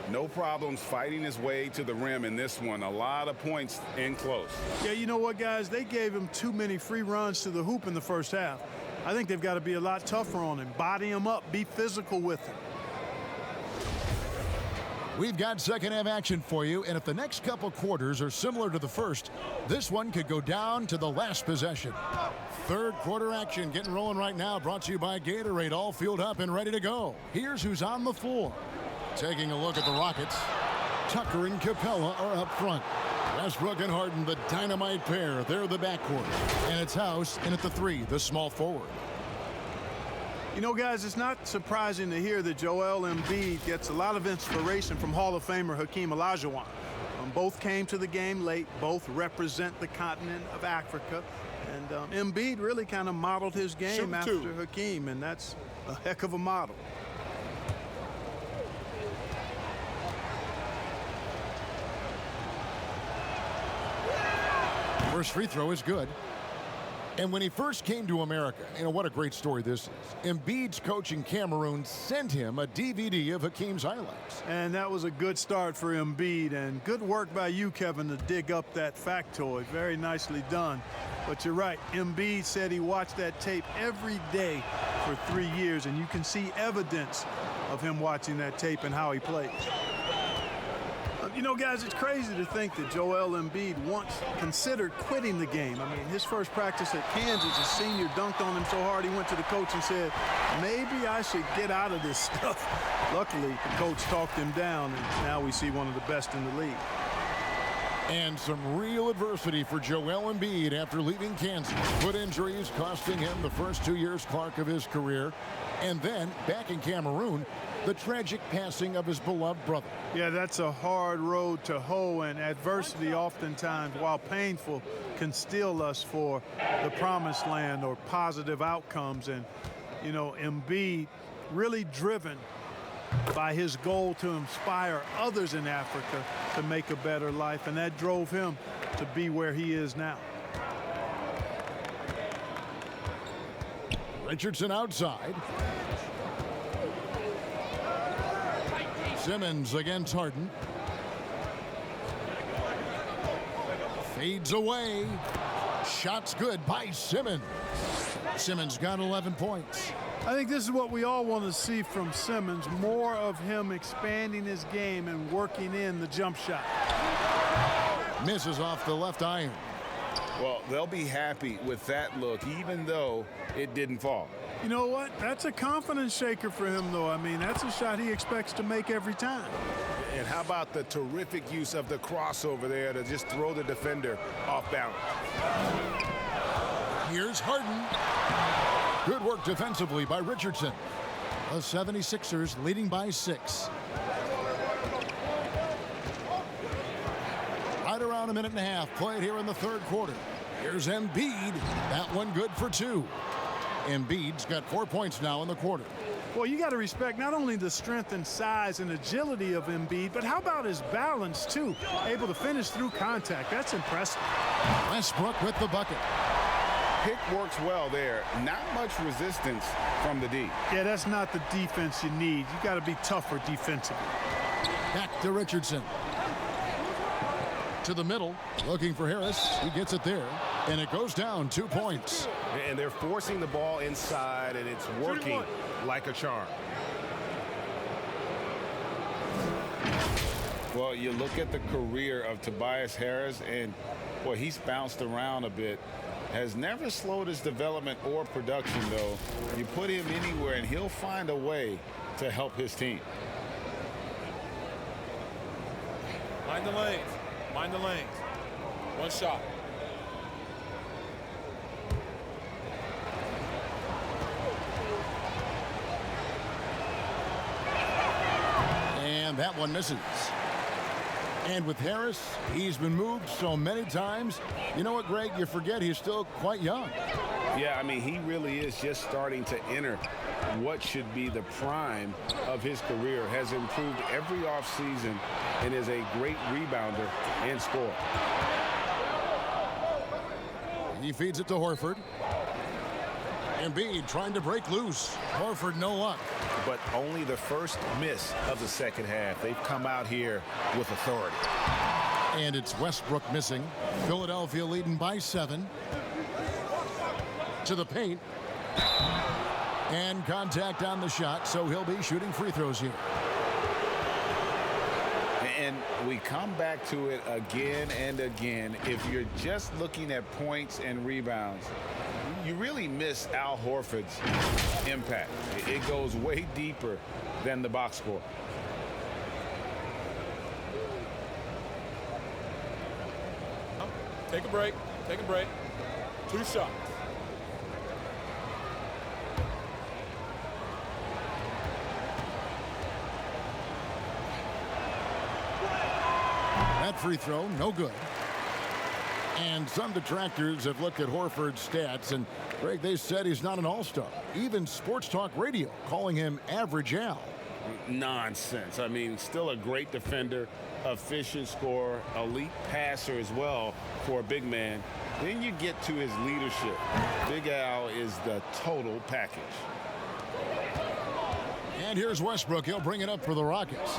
No problems fighting his way to the rim in this one. A lot of points in close. Yeah, you know what, guys? They gave him too many free runs to the hoop in the first half. I think they've got to be a lot tougher on him. Body him up. Be physical with him. We've got second half action for you, and if the next couple quarters are similar to the first, this one could go down to the last possession. Third quarter action getting rolling right now, brought to you by Gatorade, all fueled up and ready to go. Here's who's on the floor. Taking a look at the Rockets, Tucker and Capella are up front. Westbrook and Harden, the dynamite pair, they're the backcourt. And it's House in at the three, the small forward. You know, guys, it's not surprising to hear that Joel Embiid gets a lot of inspiration from Hall of Famer Hakeem Olajuwon. Both came to the game late. Both represent the continent of Africa. And Embiid really kind of modeled his game after Hakeem, and that's a heck of a model. First free throw is good. And when he first came to America, you know, what a great story this is. Embiid's coach in Cameroon sent him a DVD of Hakeem's highlights. And that was a good start for Embiid, and good work by you, Kevin, to dig up that factoid. Very nicely done. But you're right, Embiid said he watched that tape every day for 3 years, and you can see evidence of him watching that tape and how he plays. You know, guys, it's crazy to think that Joel Embiid once considered quitting the game. I mean, his first practice at Kansas, a senior dunked on him so hard he went to the coach and said, maybe I should get out of this stuff. Luckily, the coach talked him down, and now we see one of the best in the league. And some real adversity for Joel Embiid after leaving Kansas. Foot injuries costing him the first 2 years, Clark, of his career. And then, back in Cameroon, the tragic passing of his beloved brother. Yeah, that's a hard road to hoe, and adversity oftentimes, while painful, can steal us for the promised land or positive outcomes. And, you know, Embiid really driven by his goal to inspire others in Africa to make a better life, and that drove him to be where he is now. Richardson outside. Simmons against Harden. Fades away. Shot's good by Simmons. Simmons got 11 points. I think this is what we all want to see from Simmons, more of him expanding his game and working in the jump shot. Misses off the left iron. Well, they'll be happy with that look, even though it didn't fall. You know what? That's a confidence shaker for him, though. I mean, that's a shot he expects to make every time. And how about the terrific use of the crossover there to just throw the defender off balance? Here's Harden. Good work defensively by Richardson. The 76ers leading by 6. Right around a minute and a half played here in the third quarter. Here's Embiid. That one good for 2. Embiid's got 4 points now in the quarter. Well, you got to respect not only the strength and size and agility of Embiid, but how about his balance, too? Able to finish through contact. That's impressive. Westbrook with the bucket. Pick works well there. Not much resistance from the D. Yeah, that's not the defense you need. You got to be tougher defensively. Back to Richardson. To the middle, looking for Harris. He gets it there, and it goes down 2 points. And they're forcing the ball inside, and it's working like a charm. Well, you look at the career of Tobias Harris, and, boy, he's bounced around a bit. Has never slowed his development or production, though. You put him anywhere, and he'll find a way to help his team. Mind the lanes. Mind the lanes. One shot. And And that one misses. And with Harris, he's been moved so many times. You know what, Greg? You forget he's still quite young. Yeah, I mean, he really is just starting to enter what should be the prime of his career. Has improved every offseason and is a great rebounder and scorer. He feeds it to Horford. Embiid trying to break loose. Horford, no luck. But only the first miss of the second half. They've come out here with authority. And it's Westbrook missing. Philadelphia leading by 7. To the paint. And contact on the shot, so he'll be shooting free throws here. And we come back to it again and again. If you're just looking at points and rebounds, you really miss Al Horford's impact. It goes way deeper than the box score. Take a break. Take a break. 2 shots. That free throw, no good. And some detractors have looked at Horford's stats, and Greg, they said he's not an all-star. Even Sports Talk Radio calling him average Al. Nonsense. I mean, still a great defender, efficient scorer, elite passer as well for a big man. Then you get to his leadership. Big Al is the total package. And here's Westbrook. He'll bring it up for the Rockets.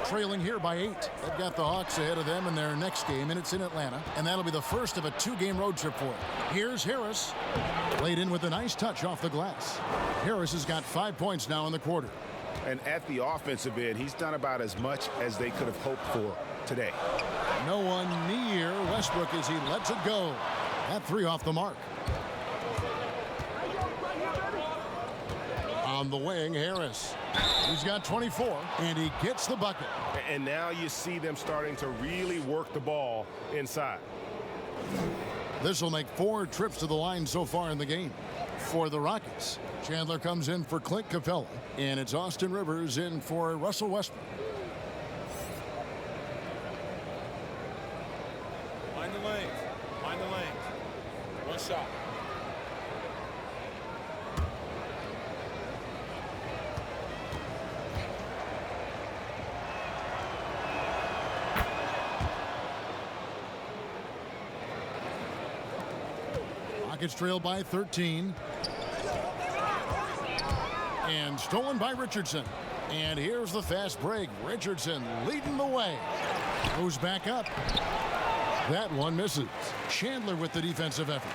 Trailing here by 8. They've got the Hawks ahead of them in their next game, and it's in Atlanta. And that'll be the first of a 2-game road trip for him. Here's Harris. Laid in with a nice touch off the glass. Harris has got 5 points now in the quarter. And at the offensive end, he's done about as much as they could have hoped for today. No one near Westbrook as he lets it go. That 3 off the mark. On the wing, Harris. He's got 24, and he gets the bucket. And now you see them starting to really work the ball inside. This will make 4 trips to the line so far in the game. For the Rockets, Chandler comes in for Clint Capella, and it's Austin Rivers in for Russell Westbrook. Mind the lanes. Mind the lanes. 1 shot. Rockets trail by 13. And stolen by Richardson. And here's the fast break. Richardson leading the way. Goes back up. That one misses. Chandler with the defensive effort.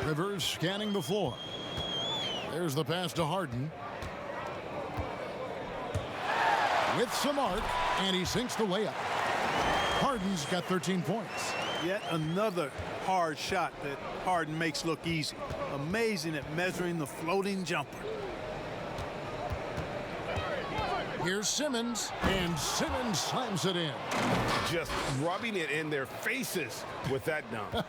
Rivers scanning the floor. There's the pass to Harden. With some arc, and he sinks the layup. Harden's got 13 points. Yet another hard shot that Harden makes look easy. Amazing at measuring the floating jumper. Here's Simmons, and Simmons slams it in. Just rubbing it in their faces with that dunk.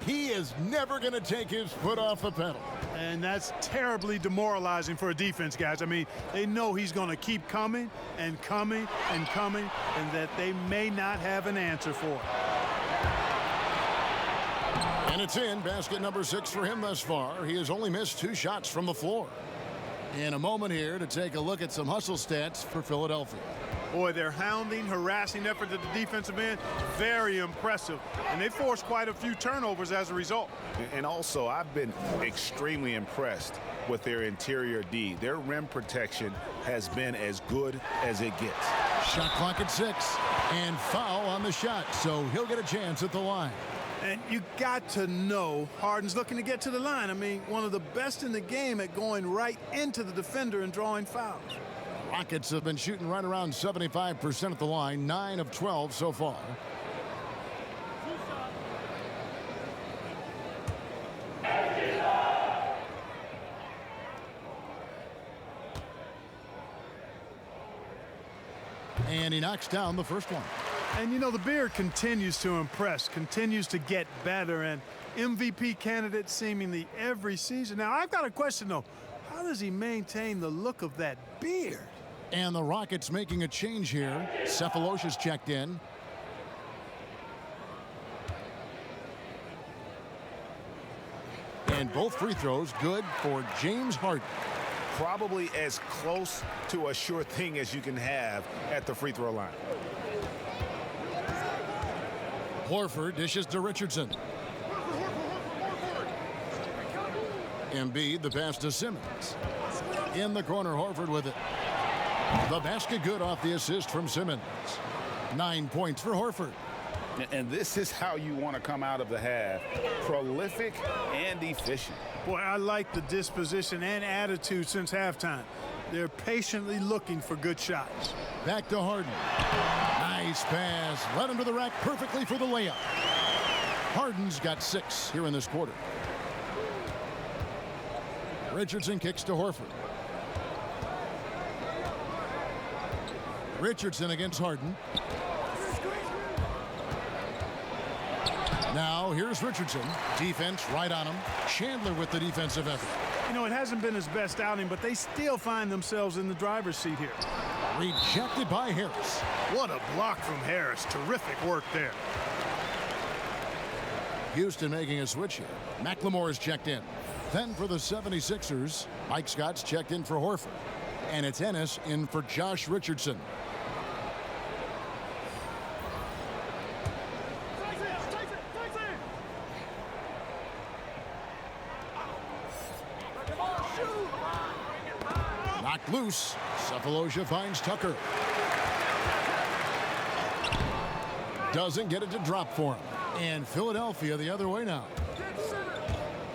He is never going to take his foot off the pedal. And that's terribly demoralizing for a defense, guys. I mean, they know he's going to keep coming and coming and coming, and that they may not have an answer for it. And it's in. Basket number 6 for him thus far. He has only missed 2 shots from the floor. In a moment here to take a look at some hustle stats for Philadelphia. Boy, their hounding, harassing effort at the defensive end, very impressive. And they forced quite a few turnovers as a result. And also, I've been extremely impressed with their interior D. Their rim protection has been as good as it gets. Shot clock at 6. And foul on the shot, so he'll get a chance at the line. And you got to know Harden's looking to get to the line. I mean, one of the best in the game at going right into the defender and drawing fouls. Rockets have been shooting right around 75% at the line, 9 of 12 so far. And he knocks down the first one. And, you know, the Beard continues to impress, continues to get better, and MVP candidate seemingly every season. Now, I've got a question, though. How does he maintain the look of that beard? And the Rockets making a change here. Cephalosha's checked in. And both free throws good for James Harden. Probably as close to a sure thing as you can have at the free throw line. Horford dishes to Richardson. Embiid, the pass to Simmons. In the corner, Horford with it. The basket good off the assist from Simmons. 9 points for Horford. And this is how you want to come out of the half. Prolific and efficient. Boy, I like the disposition and attitude since halftime. They're patiently looking for good shots. Back to Harden. Nice pass. Led him to the rack perfectly for the layup. Harden's got 6 here in this quarter. Richardson kicks to Horford. Richardson against Harden. Now here's Richardson. Defense right on him. Chandler with the defensive effort. You know, it hasn't been his best outing, but they still find themselves in the driver's seat here. Rejected by Harris. What a block from Harris. Terrific work there. Houston making a switch here. McLemore is checked in. Then for the 76ers, Mike Scott's checked in for Horford. And it's Ennis in for Josh Richardson. Knocked loose. Cephalosha finds Tucker. Doesn't get it to drop for him. And Philadelphia the other way now.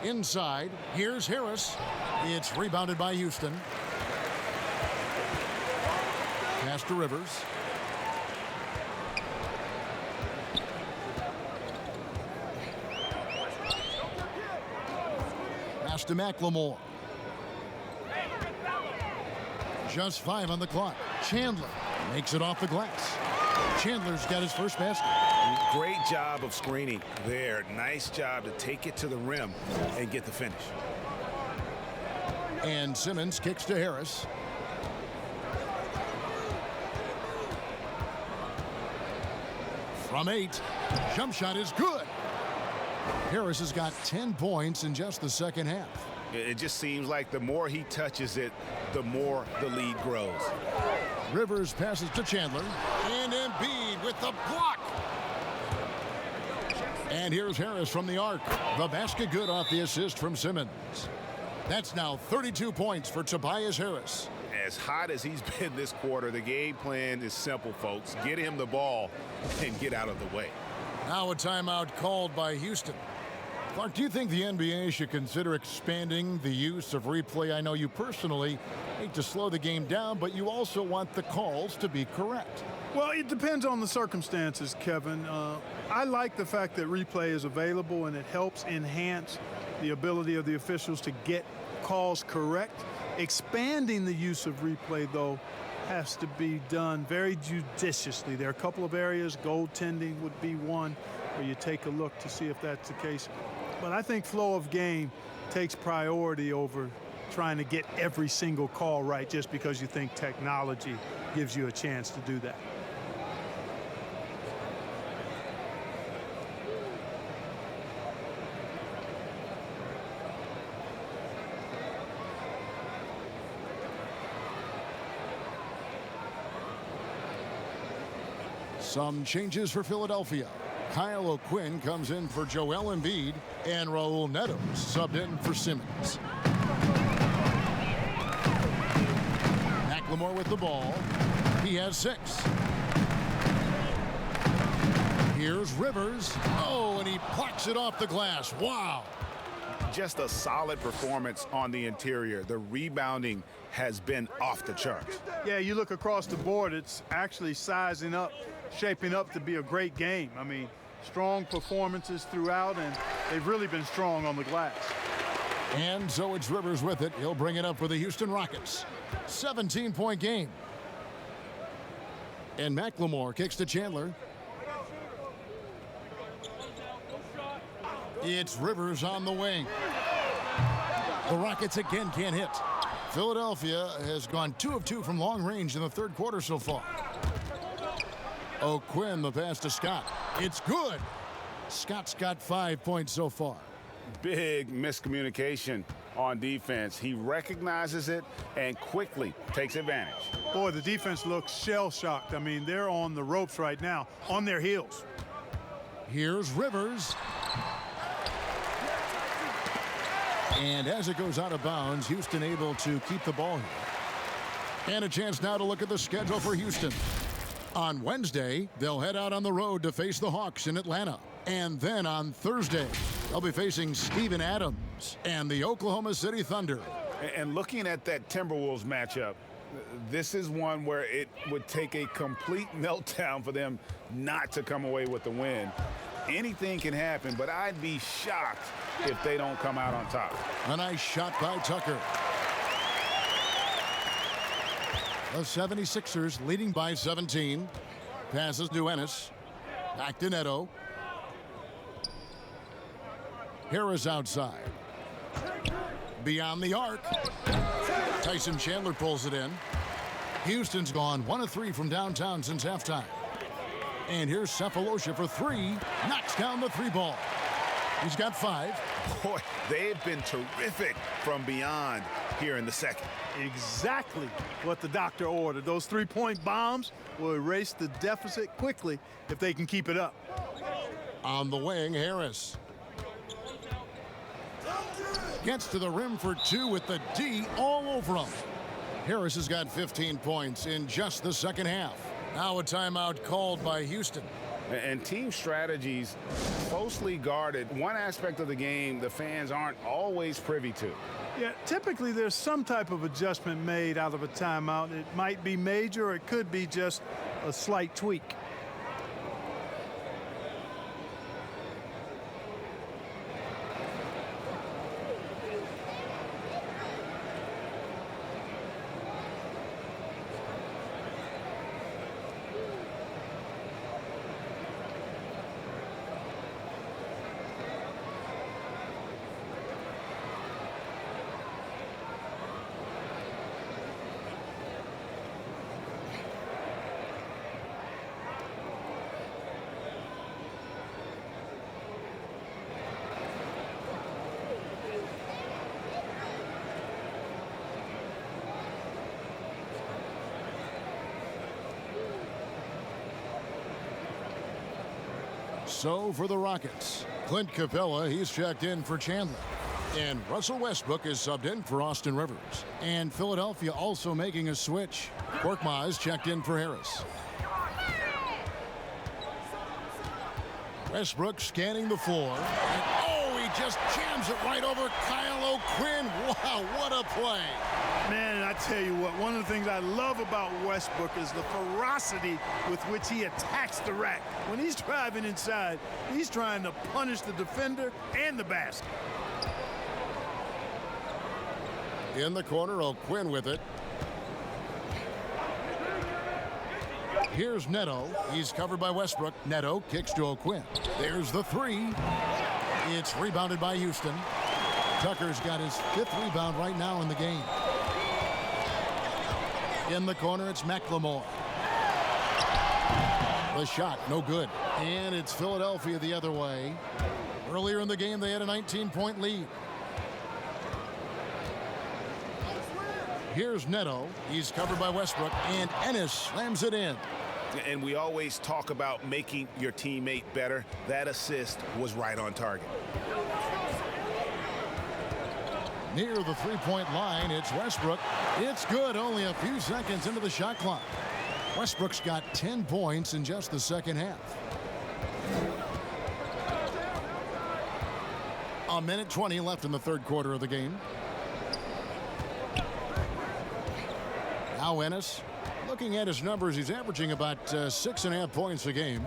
Inside, here's Harris. It's rebounded by Houston. Pass to Rivers. Pass to McLemore. Just 5 on the clock. Chandler makes it off the glass. Chandler's got his first basket. Great job of screening there. Nice job to take it to the rim and get the finish. And Simmons kicks to Harris. From 8. Jump shot is good. Harris has got 10 points in just the second half. It just seems like the more he touches it, the more the lead grows. Rivers passes to Chandler. And Embiid with the block. And here's Harris from the arc. The basket good off the assist from Simmons. That's now 32 points for Tobias Harris. As hot as he's been this quarter, the game plan is simple, folks. Get him the ball and get out of the way. Now a timeout called by Houston. Clark, do you think the NBA should consider expanding the use of replay? I know you personally hate to slow the game down, but you also want the calls to be correct. Well, it depends on the circumstances, Kevin. I like the fact that replay is available and it helps enhance the ability of the officials to get calls correct. Expanding the use of replay, though, has to be done very judiciously. There are a couple of areas, goaltending would be one, where you take a look to see if that's the case. But I think flow of game takes priority over trying to get every single call right just because you think technology gives you a chance to do that. Some changes for Philadelphia. Kyle O'Quinn comes in for Joel Embiid, and Raul Neto subbed in for Simmons. McLemore with the ball. He has 6. Here's Rivers. Oh, and he plucks it off the glass. Wow. Just a solid performance on the interior. The rebounding has been off the charts. Yeah, you look across the board, it's actually sizing up, shaping up to be a great game. I mean, strong performances throughout, and they've really been strong on the glass. And so it's Rivers with it. He'll bring it up for the Houston Rockets. 17-point game. And McLemore kicks to Chandler. It's Rivers on the wing. The Rockets again can't hit. Philadelphia has gone 2 of 2 from long range in the third quarter so far. O'Quinn, the pass to Scott. It's good. Scott's got 5 points so far. Big miscommunication on defense. He recognizes it and quickly takes advantage. Boy, the defense looks shell-shocked. I mean, they're on the ropes right now, on their heels. Here's Rivers. And as it goes out of bounds, Houston able to keep the ball here. And a chance now to look at the schedule for Houston. On Wednesday, they'll head out on the road to face the Hawks in Atlanta. And then on Thursday, they'll be facing Steven Adams and the Oklahoma City Thunder. And looking at that Timberwolves matchup, this is one where it would take a complete meltdown for them not to come away with the win. Anything can happen, but I'd be shocked if they don't come out on top. A nice shot by Tucker. The 76ers leading by 17. Passes to Ennis. Back to Neto. Harris outside. Beyond the arc. Tyson Chandler pulls it in. Houston's gone 1 of 3 from downtown since halftime. And here's Sefolosha for 3. Knocks down the 3 ball. He's got 5. Boy, they've been terrific from beyond here in the second. Exactly what the doctor ordered. Those 3-point bombs will erase the deficit quickly if they can keep it up. On the wing, Harris. Gets to the rim for 2 with the D all over him. Harris has got 15 points in just the second half. Now a timeout called by Houston. And team strategies closely guarded. One aspect of the game the fans aren't always privy to. Yeah, typically there's some type of adjustment made out of a timeout. It might be major or it could be just a slight tweak. So for the Rockets, Clint Capella, he's checked in for Chandler. And Russell Westbrook is subbed in for Austin Rivers. And Philadelphia also making a switch. Korkmaz checked in for Harris. Westbrook scanning the floor. And, oh, he just jams it right over Kyle O'Quinn. Wow, what a play. Man, I tell you what, one of the things I love about Westbrook is the ferocity with which he attacks the rack. When he's driving inside, he's trying to punish the defender and the basket. In the corner, O'Quinn with it. Here's Neto. He's covered by Westbrook. Neto kicks to O'Quinn. There's the 3. It's rebounded by Houston. Tucker's got his 5th rebound right now in the game. In the corner, it's McLemore. The shot, no good. And it's Philadelphia the other way. Earlier in the game, they had a 19-point lead. Here's Neto. He's covered by Westbrook, and Ennis slams it in. And we always talk about making your teammate better. That assist was right on target. Near the 3-point line, it's Westbrook. It's good, only a few seconds into the shot clock. Westbrook's got 10 points in just the second half. A minute 20 left in the third quarter of the game. Now Ennis, looking at his numbers, he's averaging about 6.5 points a game.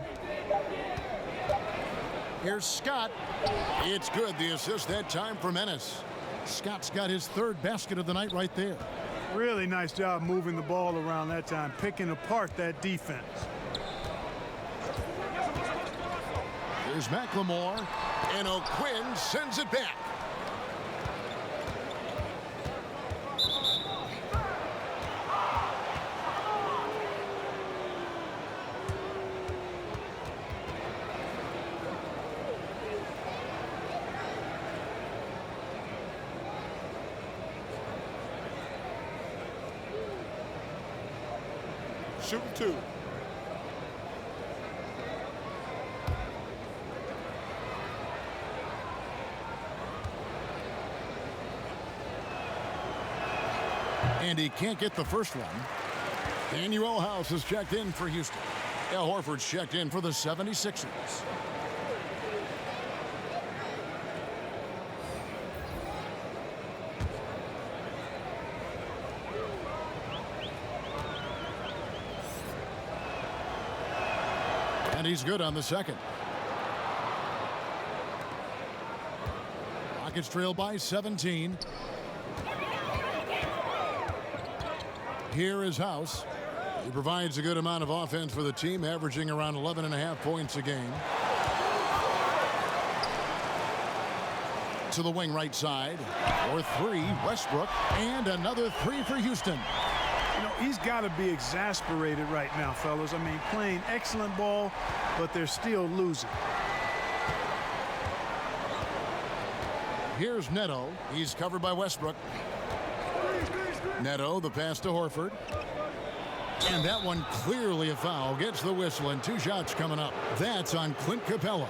Here's Scott. It's good, the assist that time from Ennis. Scott's got his 3rd basket of the night right there. Really nice job moving the ball around that time, picking apart that defense. Here's McLemore, and O'Quinn sends it back. Shooting 2. And he can't get the first one. Daniel House has checked in for Houston. Al Horford's checked in for the 76ers. And he's good on the second. Rockets trail by 17. Here is House. He provides a good amount of offense for the team, averaging around 11.5 points a game. To the wing right side. For 3, Westbrook. And another 3 for Houston. You know, he's got to be exasperated right now, fellas. I mean, playing excellent ball, but they're still losing. Here's Neto. He's covered by Westbrook. Neto, the pass to Horford. And that one clearly a foul. Gets the whistle, and 2 shots coming up. That's on Clint Capella.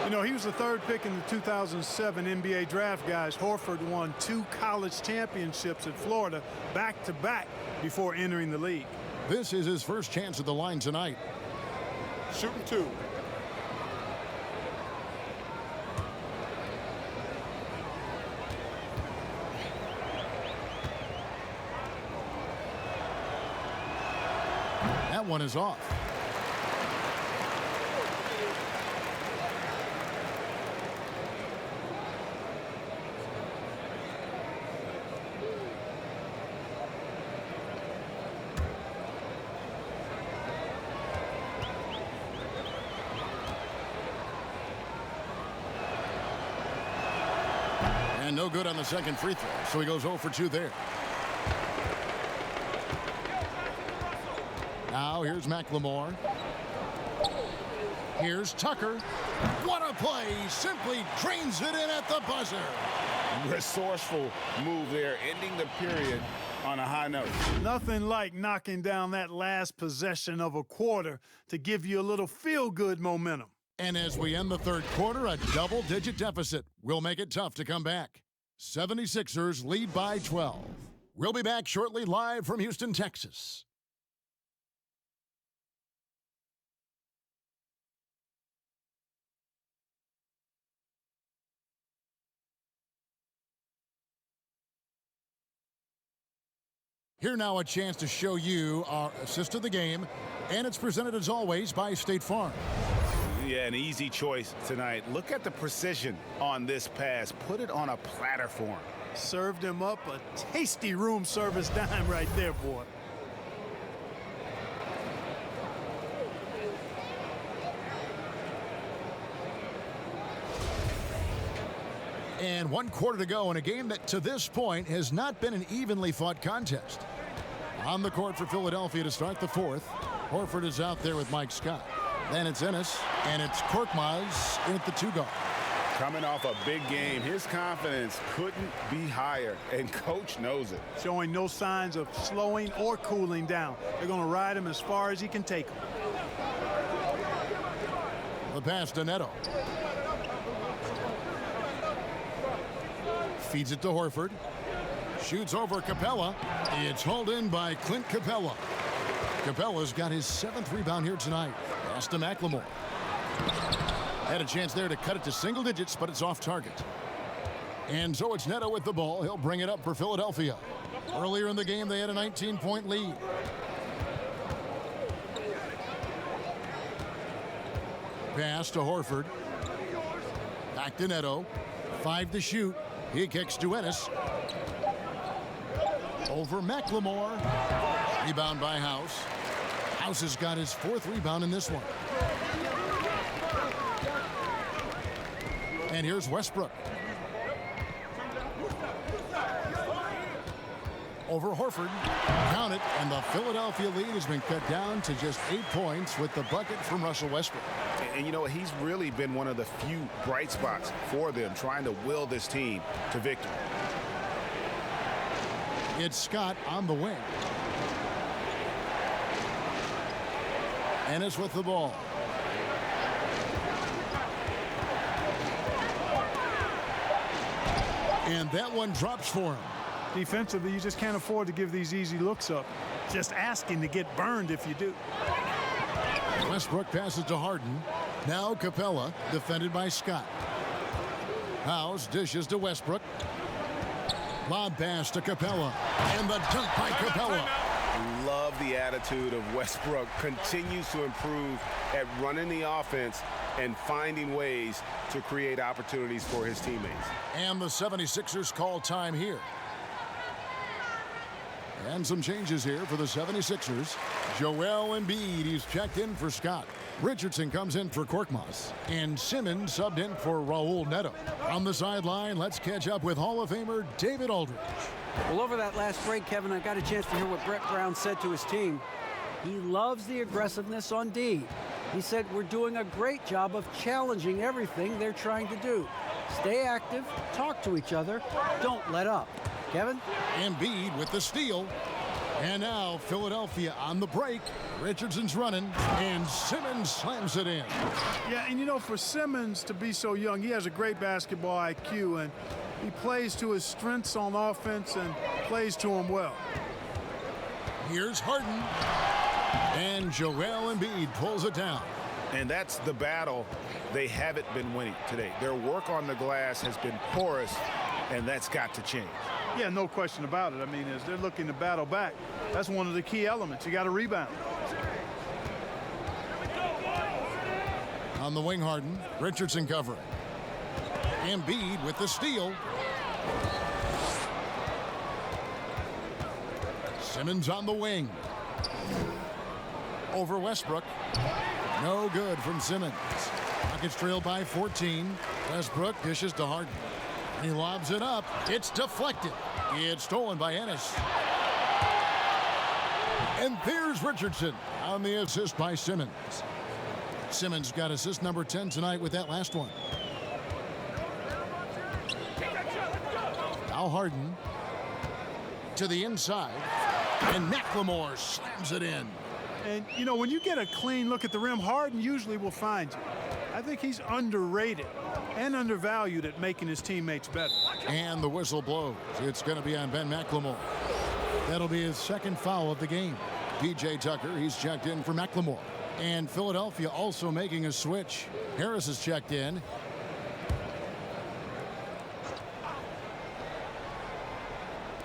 You know, he was the 3rd pick in the 2007 NBA draft, guys. Horford won 2 college championships at Florida back-to-back before entering the league. This is his first chance at the line tonight. Shooting 2. That one is off. And no good on the second free throw, so he goes 0 for 2 there. Now here's McLemore. Here's Tucker. What a play! Simply drains it in at the buzzer. Resourceful move there, ending the period on a high note. Nothing like knocking down that last possession of a quarter to give you a little feel-good momentum. And as we end the third quarter, a double-digit deficit will make it tough to come back. 76ers lead by 12. We'll be back shortly, live from Houston, Texas. Here now a chance to show you our assist of the game, and it's presented as always by State Farm. Yeah, an easy choice tonight. Look at the precision on this pass. Put it on a platter for him. Served him up a tasty room service dime right there, boy. And 1 quarter to go in a game that to this point has not been an evenly fought contest. On the court for Philadelphia to start the fourth. Horford is out there with Mike Scott. Then it's Ennis, and it's Korkmaz in at the 2 guard. Coming off a big game, his confidence couldn't be higher, and coach knows it. Showing no signs of slowing or cooling down. They're going to ride him as far as he can take him. The pass to Neto. Feeds it to Horford. Shoots over Capella. It's hauled in by Clint Capella. Capella's got his 7th rebound here tonight. Pass to McLemore. Had a chance there to cut it to single digits, but it's off target. And so it's Neto with the ball. He'll bring it up for Philadelphia. Earlier in the game, they had a 19-point lead. Pass to Horford. Back to Neto. 5 to shoot. He kicks to Ennis. Over McLemore. Rebound by House. House has got his 4th rebound in this one. And here's Westbrook. Over Horford. Count it, and the Philadelphia lead has been cut down to just 8 points with the bucket from Russell Westbrook. And you know, he's really been one of the few bright spots for them, trying to will this team to victory. It's Scott on the wing. Ennis with the ball. And that one drops for him. Defensively, you just can't afford to give these easy looks up. Just asking to get burned if you do. Westbrook passes to Harden. Now Capella, defended by Scott. House dishes to Westbrook. Lob pass to Capella. And the dunk by Capella. Love the attitude of Westbrook. Continues to improve at running the offense and finding ways to create opportunities for his teammates. And the 76ers call time here. And some changes here for the 76ers. Joel Embiid, he's checked in for Scott. Richardson comes in for Korkmaz. And Simmons subbed in for Raul Neto. On the sideline, let's catch up with Hall of Famer David Aldridge. Well, over that last break, Kevin, I got a chance to hear what Brett Brown said to his team. He loves the aggressiveness on D. He said, we're doing a great job of challenging everything they're trying to do. Stay active, talk to each other, don't let up. Kevin? Embiid with the steal. And now Philadelphia on the break. Richardson's running, and Simmons slams it in. Yeah, and you know, for Simmons to be so young, he has a great basketball IQ, and he plays to his strengths on offense and plays to them well. Here's Harden. And Joel Embiid pulls it down. And that's the battle they haven't been winning today. Their work on the glass has been porous, and that's got to change. Yeah, no question about it. I mean, as they're looking to battle back, that's one of the key elements. You got to rebound. On the wing, Harden. Richardson covering. Embiid with the steal. Simmons on the wing. Over Westbrook. No good from Simmons. Rockets trail by 14. Westbrook dishes to Harden. He lobs it up. It's deflected. It's stolen by Ennis. And there's Richardson on the assist by Simmons. Simmons got assist number 10 tonight with that last one. Now Harden to the inside. And McLemore slams it in. And, you know, when you get a clean look at the rim, Harden usually will find you. I think he's underrated and undervalued at making his teammates better. And the whistle blows. It's going to be on Ben McLemore. That'll be his second foul of the game. P.J. Tucker, he's checked in for McLemore. And Philadelphia also making a switch. Harris is checked in.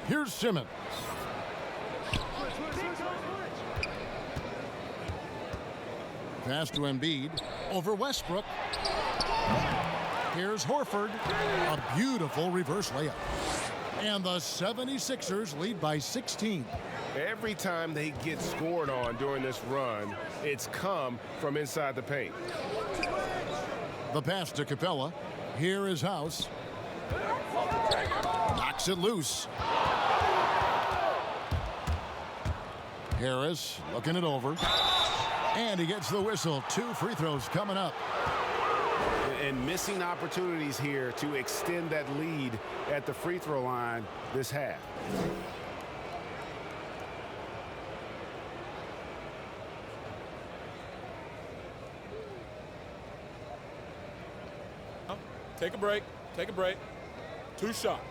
Here's Simmons. Pass to Embiid. Over Westbrook. Here's Horford. A beautiful reverse layup. And the 76ers lead by 16. Every time they get scored on during this run, it's come from inside the paint. The pass to Capella. Here is House. Knocks it loose. Harris looking it over. And he gets the whistle. 2 free throws coming up. And missing opportunities here to extend that lead at the free throw line this half. Take a break. Take a break. 2 shots.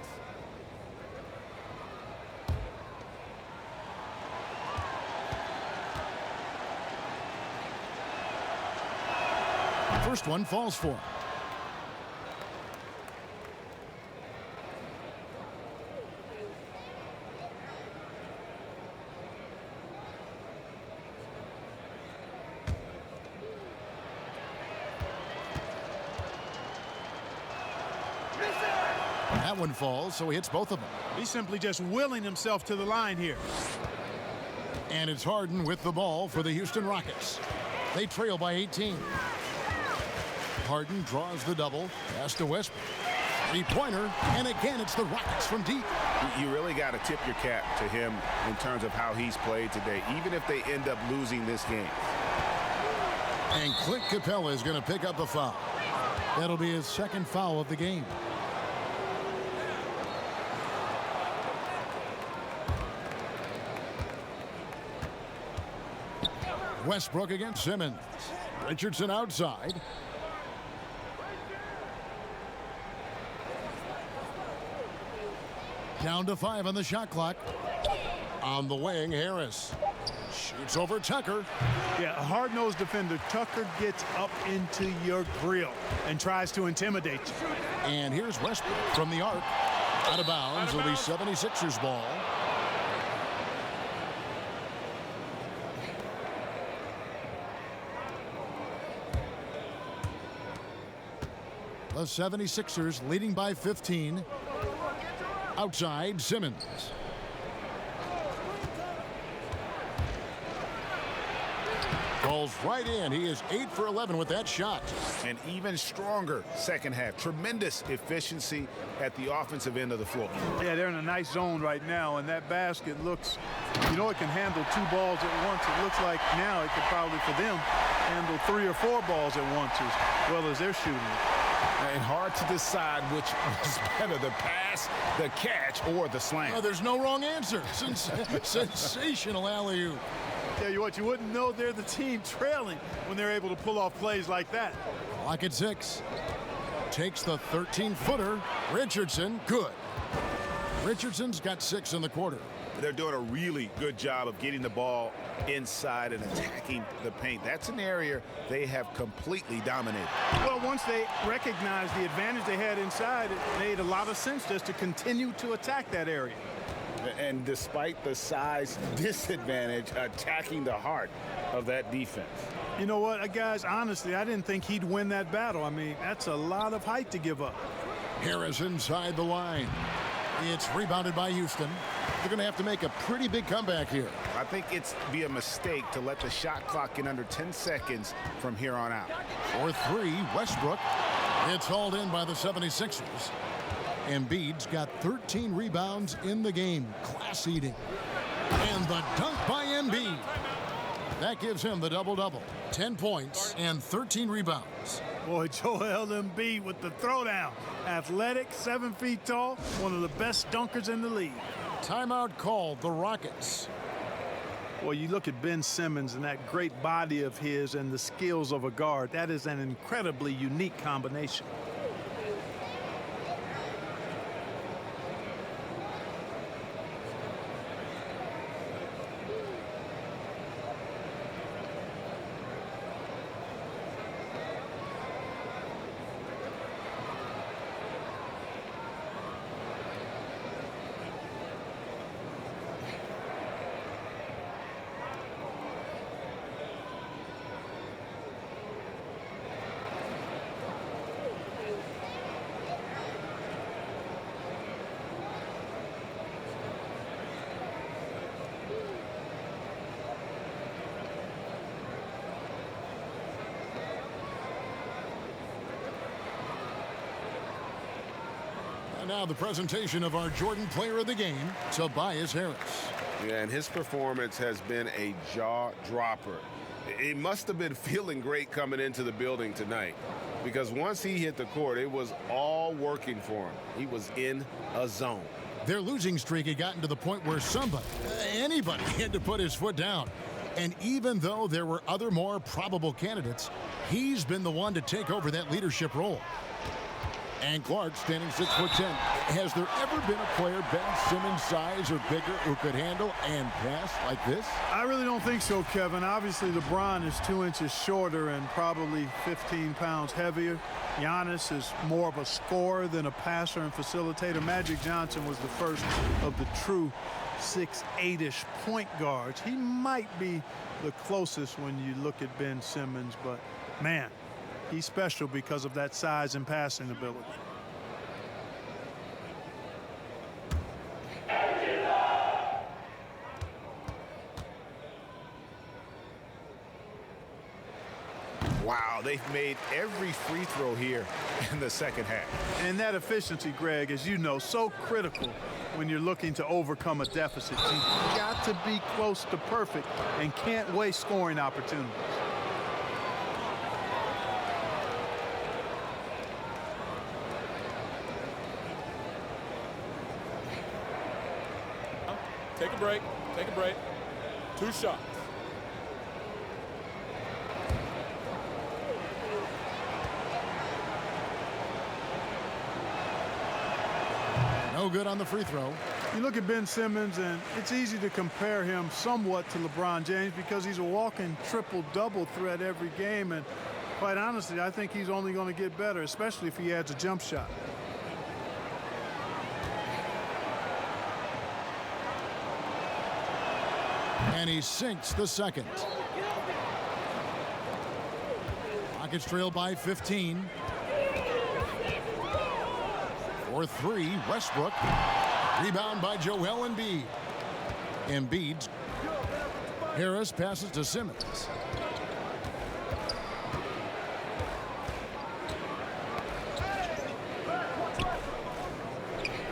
First one falls for him. That one falls, so he hits both of them. He's simply just willing himself to the line here. And it's Harden with the ball for the Houston Rockets. They trail by 18. Harden draws the double. Pass to Westbrook. Three-pointer. And again, it's the Rockets from deep. You really got to tip your cap to him in terms of how he's played today, even if they end up losing this game. And Clint Capella is going to pick up the foul. That'll be his second foul of the game. Westbrook against Simmons. Richardson outside. Down to 5 on the shot clock. On the wing, Harris shoots over Tucker. Yeah, a hard-nosed defender. Tucker gets up into your grill and tries to intimidate you. And here's Westbrook from the arc. Out of bounds. It'll be 76ers ball. The 76ers leading by 15. Outside, Simmons. Falls right in. He is 8 for 11 with that shot. An even stronger second half. Tremendous efficiency at the offensive end of the floor. Yeah, they're in a nice zone right now, and that basket looks, you know, it can handle 2 balls at once. It looks like now it could probably, for them, handle 3 or 4 balls at once as well as they're shooting it. And hard to decide which was better, the pass, the catch, or the slam. Oh, there's no wrong answer. Sensational alley-oop. Tell you what, you wouldn't know they're the team trailing when they're able to pull off plays like that. Clock at 6. Takes the 13-footer. Richardson, good. Richardson's got 6 in the quarter. They're doing a really good job of getting the ball inside and attacking the paint. That's an area they have completely dominated. Well, once they recognized the advantage they had inside, it made a lot of sense just to continue to attack that area. And despite the size disadvantage, attacking the heart of that defense. You know what, guys, honestly, I didn't think he'd win that battle. I mean, that's a lot of height to give up. Harris inside the line. It's rebounded by Houston. They're going to have to make a pretty big comeback here. I think it's be a mistake to let the shot clock get under 10 seconds from here on out. For 3, Westbrook. It's hauled in by the 76ers. Embiid's got 13 rebounds in the game. Class eating. And the dunk by Embiid. That gives him the double-double. 10 points and 13 rebounds. Boy, Joel Embiid with the throwdown. Athletic, 7 feet tall, one of the best dunkers in the league. Timeout called, the Rockets. Well, you look at Ben Simmons and that great body of his and the skills of a guard. That is an incredibly unique combination. And now the presentation of our Jordan Player of the Game, Tobias Harris. Yeah, and his performance has been a jaw-dropper. He must have been feeling great coming into the building tonight, because once he hit the court, it was all working for him. He was in a zone. Their losing streak had gotten to the point where somebody, anybody, had to put his foot down. And even though there were other more probable candidates, he's been the one to take over that leadership role. And Clark standing 6'10". Has there ever been a player Ben Simmons' size or bigger who could handle and pass like this? I really don't think so, Kevin. Obviously, LeBron is 2 inches shorter and probably 15 pounds heavier. Giannis is more of a scorer than a passer and facilitator. Magic Johnson was the first of the true 6'8"-ish point guards. He might be the closest when you look at Ben Simmons, but man, he's special because of that size and passing ability. Wow, they've made every free throw here in the second half. And that efficiency, Greg, as you know, so critical when you're looking to overcome a deficit. You've got to be close to perfect and can't waste scoring opportunities. Take a break. Take a break. 2 shots. No good on the free throw. You look at Ben Simmons, and it's easy to compare him somewhat to LeBron James because he's a walking triple-double threat every game. And quite honestly, I think he's only going to get better, especially if he adds a jump shot. And he sinks the second. Rockets trail by 15. For three, Westbrook. Rebound by Joel Embiid. Embiid. Harris passes to Simmons.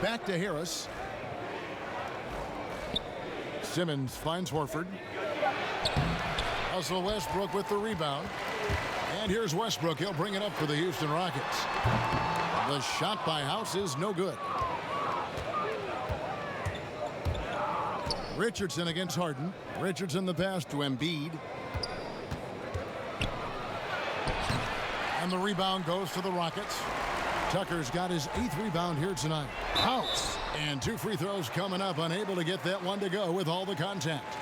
Back to Harris. Simmons finds Horford. Russell Westbrook with the rebound. And here's Westbrook. He'll bring it up for the Houston Rockets. The shot by House is no good. Richardson against Harden. Richardson the pass to Embiid. And the rebound goes to the Rockets. Tucker's got his 8th rebound here tonight. House. And 2 free throws coming up. Unable to get that one to go with all the contact.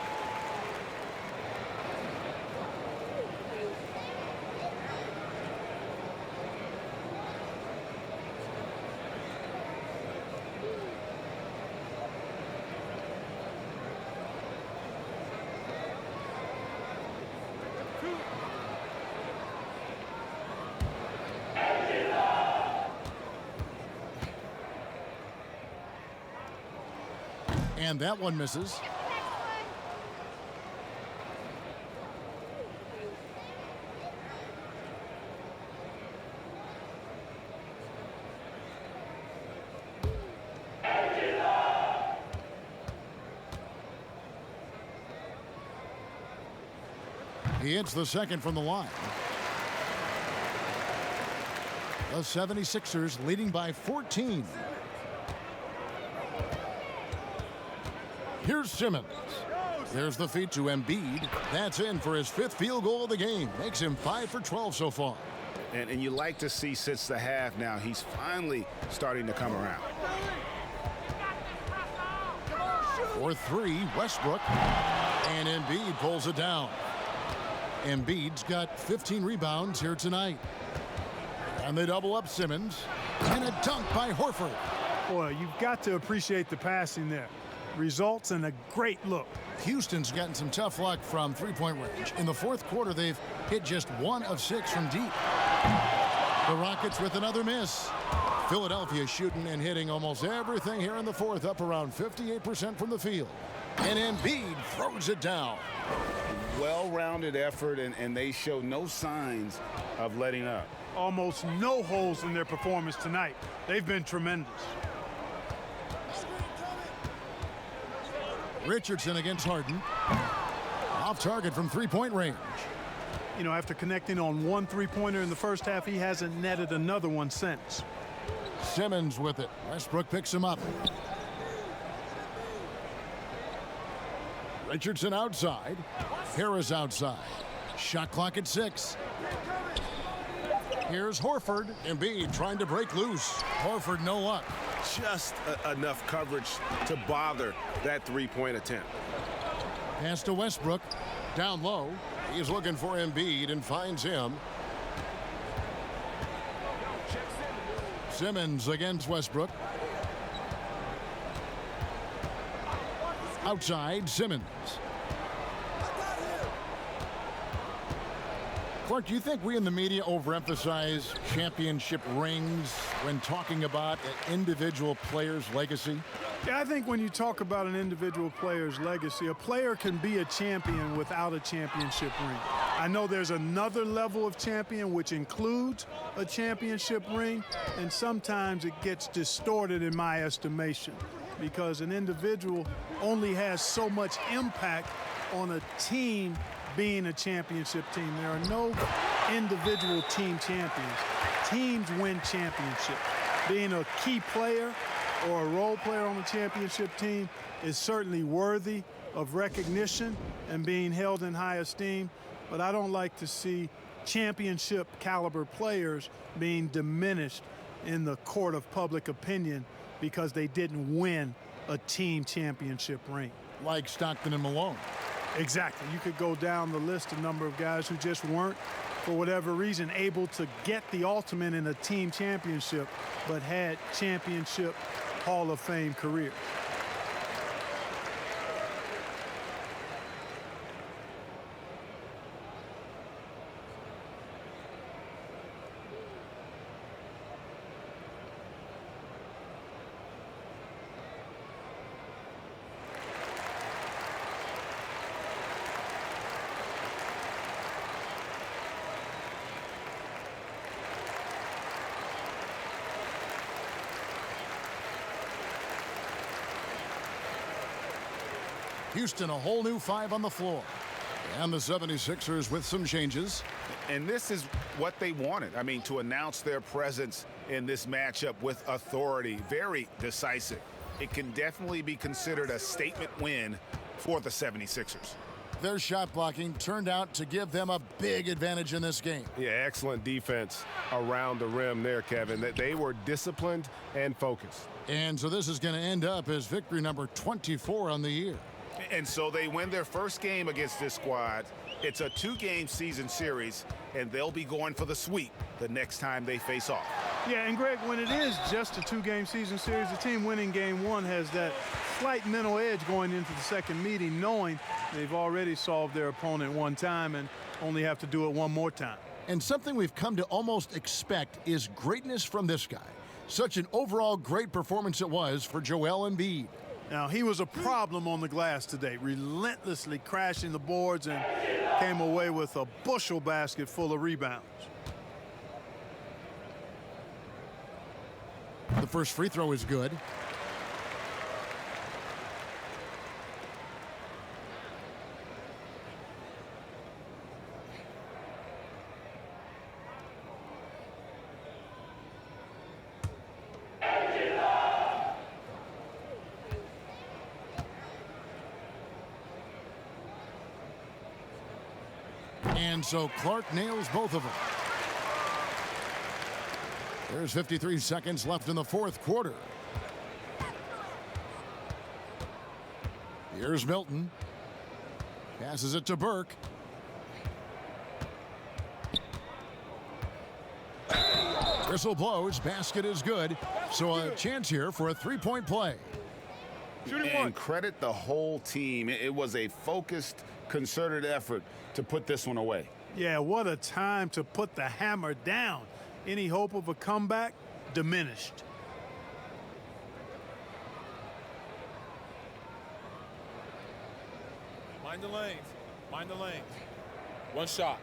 And that one misses. He hits the second from the line. The 76ers leading by 14. Here's Simmons. There's the feed to Embiid. That's in for his 5th field goal of the game. Makes him 5 for 12 so far. And you like to see since the half now, he's finally starting to come around. For 3, Westbrook. And Embiid pulls it down. Embiid's got 15 rebounds here tonight. And they double up Simmons. And a dunk by Horford. Boy, you've got to appreciate the passing there. Results in a great look. Houston's gotten some tough luck from three-point range. In the 4th quarter, they've hit just 1 of 6 from deep. The Rockets with another miss. Philadelphia shooting and hitting almost everything here in the 4th, up around 58% from the field. And Embiid throws it down. Well-rounded effort, and they show no signs of letting up. Almost no holes in their performance tonight. They've been tremendous. Richardson against Harden. Off target from three-point range. You know, after connecting on 1 3-pointer in the first half, he hasn't netted another one since. Simmons with it. Westbrook picks him up. Richardson outside. Harris outside. Shot clock at 6. Here's Horford. Embiid trying to break loose. Horford no luck. Just enough coverage to bother that 3-point attempt. Pass to Westbrook. Down low. He's looking for Embiid and finds him. Simmons against Westbrook. Outside, Simmons. Clark, do you think we in the media overemphasize championship rings when talking about an individual player's legacy? Yeah, I think when you talk about an individual player's legacy, a player can be a champion without a championship ring. I know there's another level of champion which includes a championship ring, and sometimes it gets distorted in my estimation because an individual only has so much impact on a team being a championship team. There are no individual team champions. Teams win championships. Being a key player or a role player on the championship team is certainly worthy of recognition and being held in high esteem, but I don't like to see championship caliber players being diminished in the court of public opinion because they didn't win a team championship ring. Like Stockton and Malone. Exactly. You could go down the list, a number of guys who just weren't, for whatever reason, able to get the ultimate in a team championship, but had championship Hall of Fame careers. Houston, a whole new 5 on the floor. And the 76ers with some changes. And this is what they wanted. I mean, to announce their presence in this matchup with authority, very decisive. It can definitely be considered a statement win for the 76ers. Their shot blocking turned out to give them a big advantage in this game. Yeah, excellent defense around the rim there, Kevin. They were disciplined and focused. And so this is going to end up as victory number 24 on the year. And so they win their first game against this squad. It's a 2-game season series, and they'll be going for the sweep the next time they face off. Yeah, and Greg, when it is just a 2-game season series, the team winning game 1 has that slight mental edge going into the second meeting, knowing they've already solved their opponent one time and only have to do it one more time. And something we've come to almost expect is greatness from this guy. Such an overall great performance it was for Joel Embiid. Now, he was a problem on the glass today, relentlessly crashing the boards and came away with a bushel basket full of rebounds. The first free throw is good. And so Clark nails both of them. There's 53 seconds left in the fourth quarter. Here's Milton. Passes it to Burke. Whistle blows. Basket is good. So a chance here for a three-point play. And credit the whole team. It was a focused, concerted effort to put this one away. Yeah, what a time to put the hammer down. Any hope of a comeback diminished. Mind the lanes. Mind the lanes. One shot.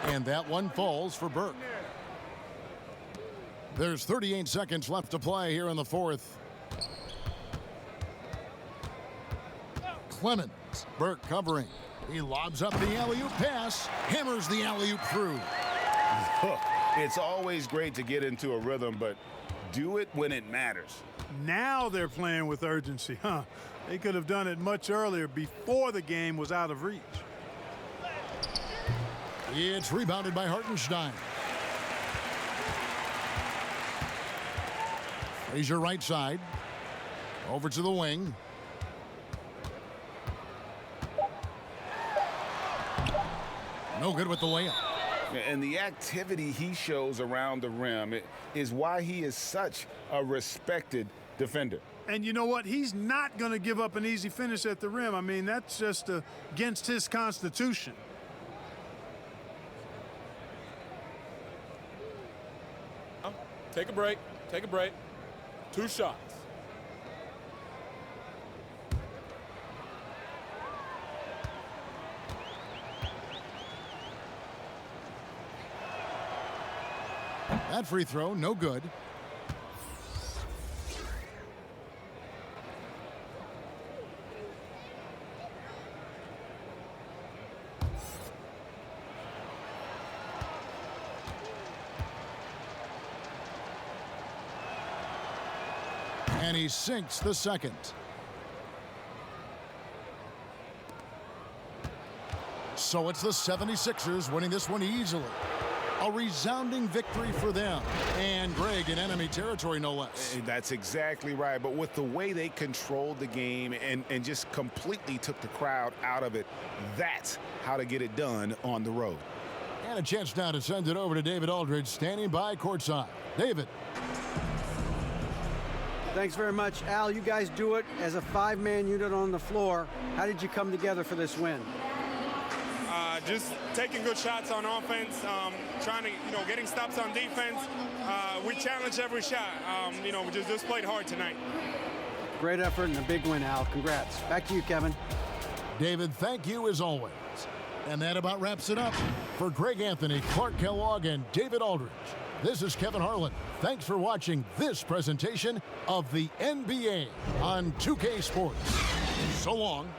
And that one falls for Burke. There's 38 seconds left to play here in the fourth. Clemens. Burke covering. He lobs up the alley-oop pass. Hammers the alley-oop through. It's always great to get into a rhythm, but do it when it matters. Now they're playing with urgency, huh? They could have done it much earlier, before the game was out of reach. It's rebounded by Hartenstein. Frazier right side. Over to the wing. No good with the layup. And the activity he shows around the rim is why he is such a respected defender. And you know what? He's not going to give up an easy finish at the rim. I mean, that's just against his constitution. Take a break. Take a break. 2 shots. That free throw, no good. And he sinks the second. So it's the 76ers winning this one easily. A resounding victory for them. And Greg in enemy territory, no less. That's exactly right. But with the way they controlled the game and just completely took the crowd out of it, that's how to get it done on the road. And a chance now to send it over to David Aldridge, standing by courtside. David. Thanks very much, Al. You guys do it as a 5-man unit on the floor. How did you come together for this win? Just taking good shots on offense, trying to, getting stops on defense. We challenge every shot. We just played hard tonight. Great effort and a big win, Al. Congrats. Back to you, Kevin. David, thank you as always. And that about wraps it up. For Greg Anthony, Clark Kellogg, and David Aldridge, this is Kevin Harlan. Thanks for watching this presentation of the NBA on 2K Sports. So long.